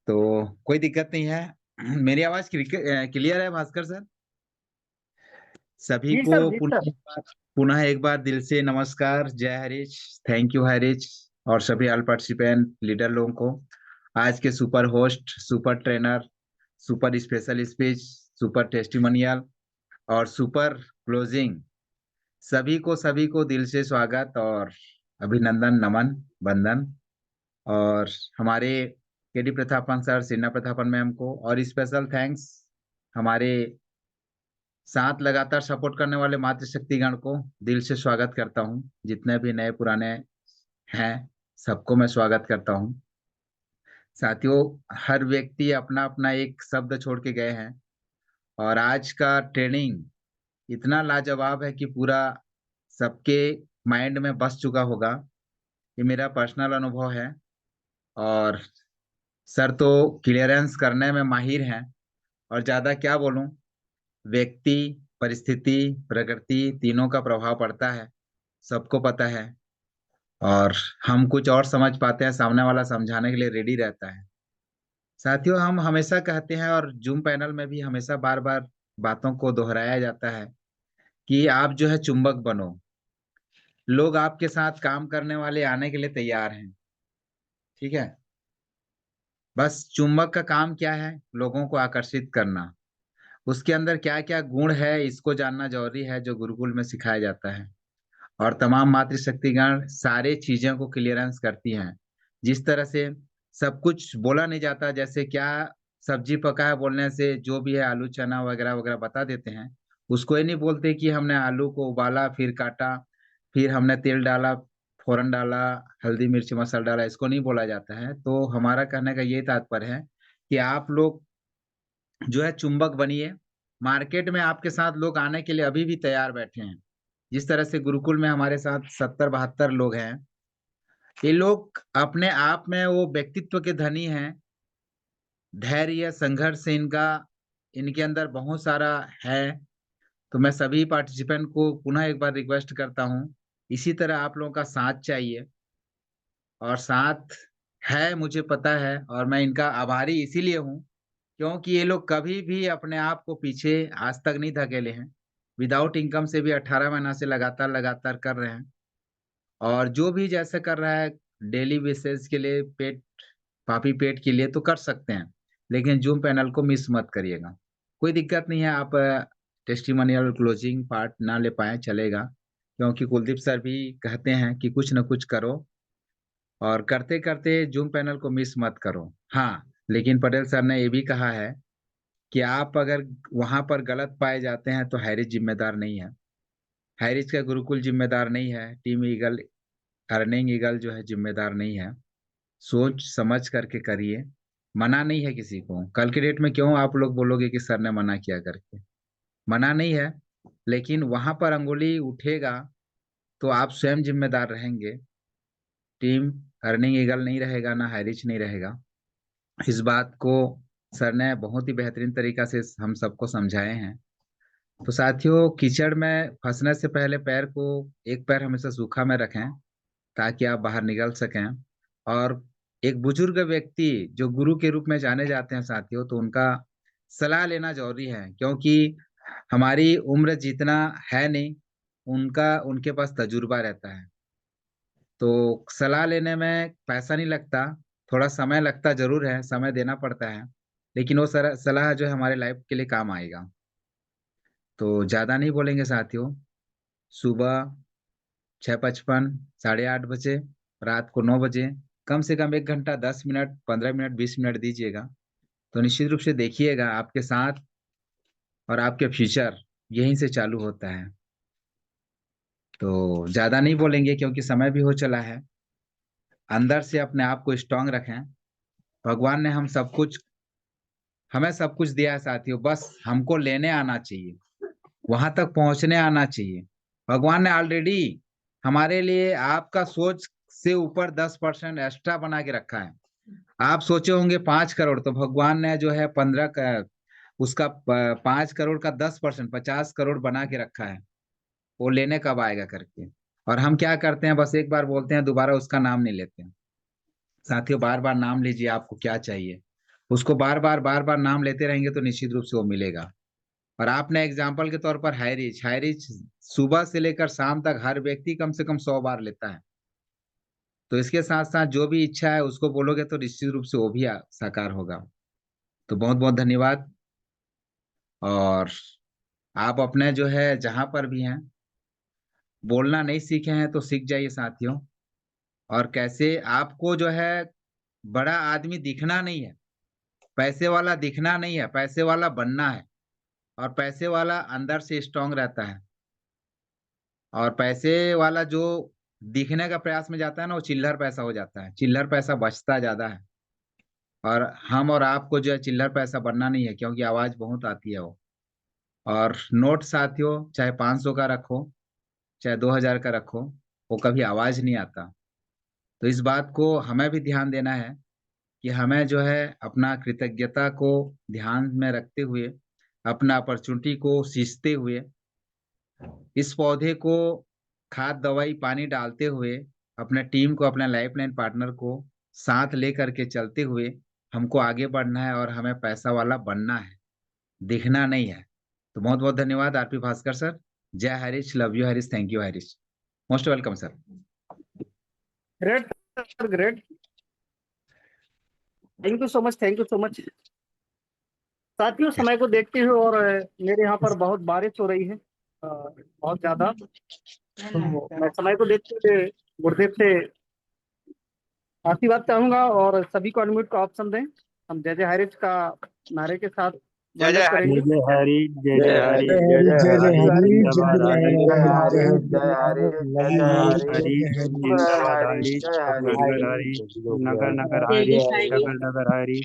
तो कोई दिक्कत नहीं है। मेरी आवाज क्लियर है भास्कर सर? सभी जी को सर, जी सर। पुनः एक बार दिल से नमस्कार, जय हरीश, थैंक यू हरीश और सभी ऑल पार्टिसिपेंट लीडर लोगों को। आज के super host, super trainer, super special speech, super testimonial और सुपर क्लोजिंग, सभी को दिल से स्वागत और अभिनंदन, नमन, वंदन। और हमारे KD Prathapan sir, Sinha Prathapan ma'am को, और स्पेशल थैंक्स हमारे साथ लगातार सपोर्ट करने वाले मातृशक्तिगण को दिल से स्वागत करता हूं। जितने भी नए पुराने हैं सबको मैं स्वागत करता हूं। साथियों, हर व्यक्ति अपना अपना एक शब्द छोड़ के गए हैं और आज का ट्रेनिंग इतना लाजवाब है कि पूरा सबके माइंड में बस चुका होगा। ये मेरा पर्सनल अनुभव है और सर तो क्लियरेंस करने में माहिर हैं और ज्यादा क्या बोलूं, व्यक्ति, परिस्थिति, प्रकृति तीनों का प्रभाव पड़ता है, सबको पता है। और हम कुछ और समझ पाते हैं, सामने वाला समझाने के लिए रेडी रहता है। साथियों, हम हमेशा कहते हैं और जूम पैनल में भी हमेशा बार बार बातों को दोहराया जाता है कि आप जो है चुंबक बनो। लोग आपके साथ काम करने वाले आने के लिए तैयार हैं, ठीक है? बस चुंबक का काम क्या है? लोगों को आकर्षित करना। उसके अंदर क्या क्या गुण है इसको जानना जरूरी है, जो गुरुकुल में सिखाया जाता है। और तमाम मातृशक्तिगण सारे चीजों को क्लियरेंस करती हैं। जिस तरह से सब कुछ बोला नहीं जाता, जैसे क्या सब्जी पका है बोलने से जो भी है आलू चना वगैरह वगैरह बता देते हैं, उसको ये नहीं बोलते कि हमने आलू को उबाला, फिर काटा, फिर हमने तेल डाला, फोरन डाला, हल्दी मिर्च मसाला डाला, इसको नहीं बोला जाता है। तो हमारा कहने का ये तात्पर्य है कि आप लोग जो है चुंबक बनिए। मार्केट में आपके साथ लोग आने के लिए अभी भी तैयार बैठे हैं। जिस तरह से गुरुकुल में हमारे साथ 70-72 लोग हैं, ये लोग अपने आप में वो व्यक्तित्व के धनी हैं। धैर्य, संघर्ष इनके अंदर बहुत सारा है। तो मैं सभी पार्टिसिपेंट को पुनः एक बार रिक्वेस्ट करता हूँ, इसी तरह आप लोगों का साथ चाहिए और साथ है, मुझे पता है, और मैं इनका आभारी इसीलिए हूँ क्योंकि ये लोग कभी भी अपने आप को पीछे आज तक नहीं धकेले हैं। विदाउट इनकम से भी 18 महीना से लगातार कर रहे हैं, और जो भी जैसे कर रहा है डेली बेसिस के लिए, पेट पापी पेट के लिए तो कर सकते हैं, लेकिन जूम पैनल को मिस मत करिएगा। कोई दिक्कत नहीं है, आप टेस्टिमोनियल क्लोजिंग पार्ट ना ले पाए चलेगा, क्योंकि कुलदीप सर भी कहते हैं कि कुछ न कुछ करो, और करते करते जूम पैनल को मिस मत करो। हाँ, लेकिन पटेल सर ने ये भी कहा है कि आप अगर वहां पर गलत पाए जाते हैं तो हैरिज जिम्मेदार नहीं है, हैरिज का गुरुकुल जिम्मेदार नहीं है, टीम ईगल अर्निंग ईगल जो है जिम्मेदार नहीं है। सोच समझ करके करिए, मना नहीं है किसी को। कल के डेट में क्यों आप लोग बोलोगे कि सर ने मना किया करके? मना नहीं है, लेकिन वहां पर अंगुली उठेगा तो आप स्वयं जिम्मेदार रहेंगे। टीम अर्निंग ईगल नहीं रहेगा, ना हैरिच नहीं रहेगा। इस बात को सर ने बहुत ही बेहतरीन तरीका से हम सबको समझाए हैं। तो साथियों, कीचड़ में फंसने से पहले पैर को, एक पैर हमेशा सूखा में रखें ताकि आप बाहर निकल सकें। और एक बुजुर्ग व्यक्ति जो गुरु के रूप में जाने जाते हैं साथियों, तो उनका सलाह लेना जरूरी है, क्योंकि हमारी उम्र जितना है नहीं, उनका उनके पास तजुर्बा रहता है। तो सलाह लेने में पैसा नहीं लगता, थोड़ा समय लगता जरूर है, समय देना पड़ता है, लेकिन वो सलाह जो है हमारे लाइफ के लिए काम आएगा। तो ज्यादा नहीं बोलेंगे साथियों। सुबह 6:55, 8:30 बजे, रात को 9 बजे, कम से कम 1 घंटा 10 मिनट, 15 मिनट, 20 मिनट दीजिएगा। तो निश्चित रूप से देखिएगा आपके साथ और आपके फ्यूचर यहीं से चालू होता है। तो ज्यादा नहीं बोलेंगे क्योंकि समय भी हो चला है। अंदर से अपने आप को स्ट्रांग रखें। भगवान ने हमें सब कुछ दिया है साथियों, बस हमको लेने आना चाहिए, वहां तक पहुंचने आना चाहिए। भगवान ने ऑलरेडी हमारे लिए आपका सोच से ऊपर 10% एक्स्ट्रा बना के रखा है। आप सोचे होंगे 5 करोड़, तो भगवान ने जो है 15 का, उसका 5 करोड़ का 10% 50 करोड़ बना के रखा है। वो लेने कब आएगा करके। और हम क्या करते हैं, बस एक बार बोलते हैं, दोबारा उसका नाम नहीं लेते हैं। साथियों, बार बार नाम लीजिए, आपको क्या चाहिए उसको बार बार नाम लेते रहेंगे तो निश्चित रूप से वो मिलेगा। और आपने एग्जाम्पल के तौर पर हाईरिच सुबह से लेकर शाम तक हर व्यक्ति कम से कम 100 बार लेता है। तो इसके साथ साथ जो भी इच्छा है उसको बोलोगे तो निश्चित रूप से वो भी साकार होगा। तो बहुत बहुत धन्यवाद। और आप अपने जो है जहां पर भी हैं, बोलना नहीं सीखे हैं तो सीख जाइए साथियों। और कैसे आपको जो है बड़ा आदमी दिखना नहीं है, पैसे वाला दिखना नहीं है, पैसे वाला बनना है। और पैसे वाला अंदर से स्ट्रांग रहता है, और पैसे वाला जो दिखने का प्रयास में जाता है ना, वो चिल्लर पैसा हो जाता है, चिल्लर पैसा बचता ज्यादा है। और हम और आपको जो है चिल्लर पैसा बनना नहीं है, क्योंकि आवाज बहुत आती है वो। और नोट साथियों, चाहे 500 का रखो, चाहे 2000 का रखो, वो कभी आवाज नहीं आता। तो इस बात को हमें भी ध्यान देना है कि हमें जो है अपना कृतज्ञता को ध्यान में रखते हुए, अपना अपॉर्चुनिटी को सींचते हुए, इस पौधे को खाद दवाई पानी डालते हुए, अपने टीम को, अपने लाइफलाइन पार्टनर को साथ लेकर के चलते हुए हमको आगे बढ़ना है, और हमें पैसा वाला बनना है, दिखना नहीं है। तो बहुत बहुत धन्यवाद आरपी भास्कर सर। जय Harish, love you Harish, thank you Harish, most welcome sir. Great sir, great, thank you so much, thank you so much. साथियों, समय को देखते हुए और मेरे यहाँ पर बहुत बारिश हो रही है, बहुत ज्यादा, तो मैं समय को देखते हुए गुरुदेव से आशीर्वाद चाहूंगा और सभी को अनम्यूट का ऑप्शन दें। हम जय जय हरीश का नारे के साथ जय जय करेंगे। जय हरि, जय जय हरि, जय जय हरि, जिंदाबाद हरि, जय हरि, जय हरि, जय हरि, हरि जिंदाबाद हरि, जय हरि, नगर हरि, नगर नगर हरि, डगर डगर हरि,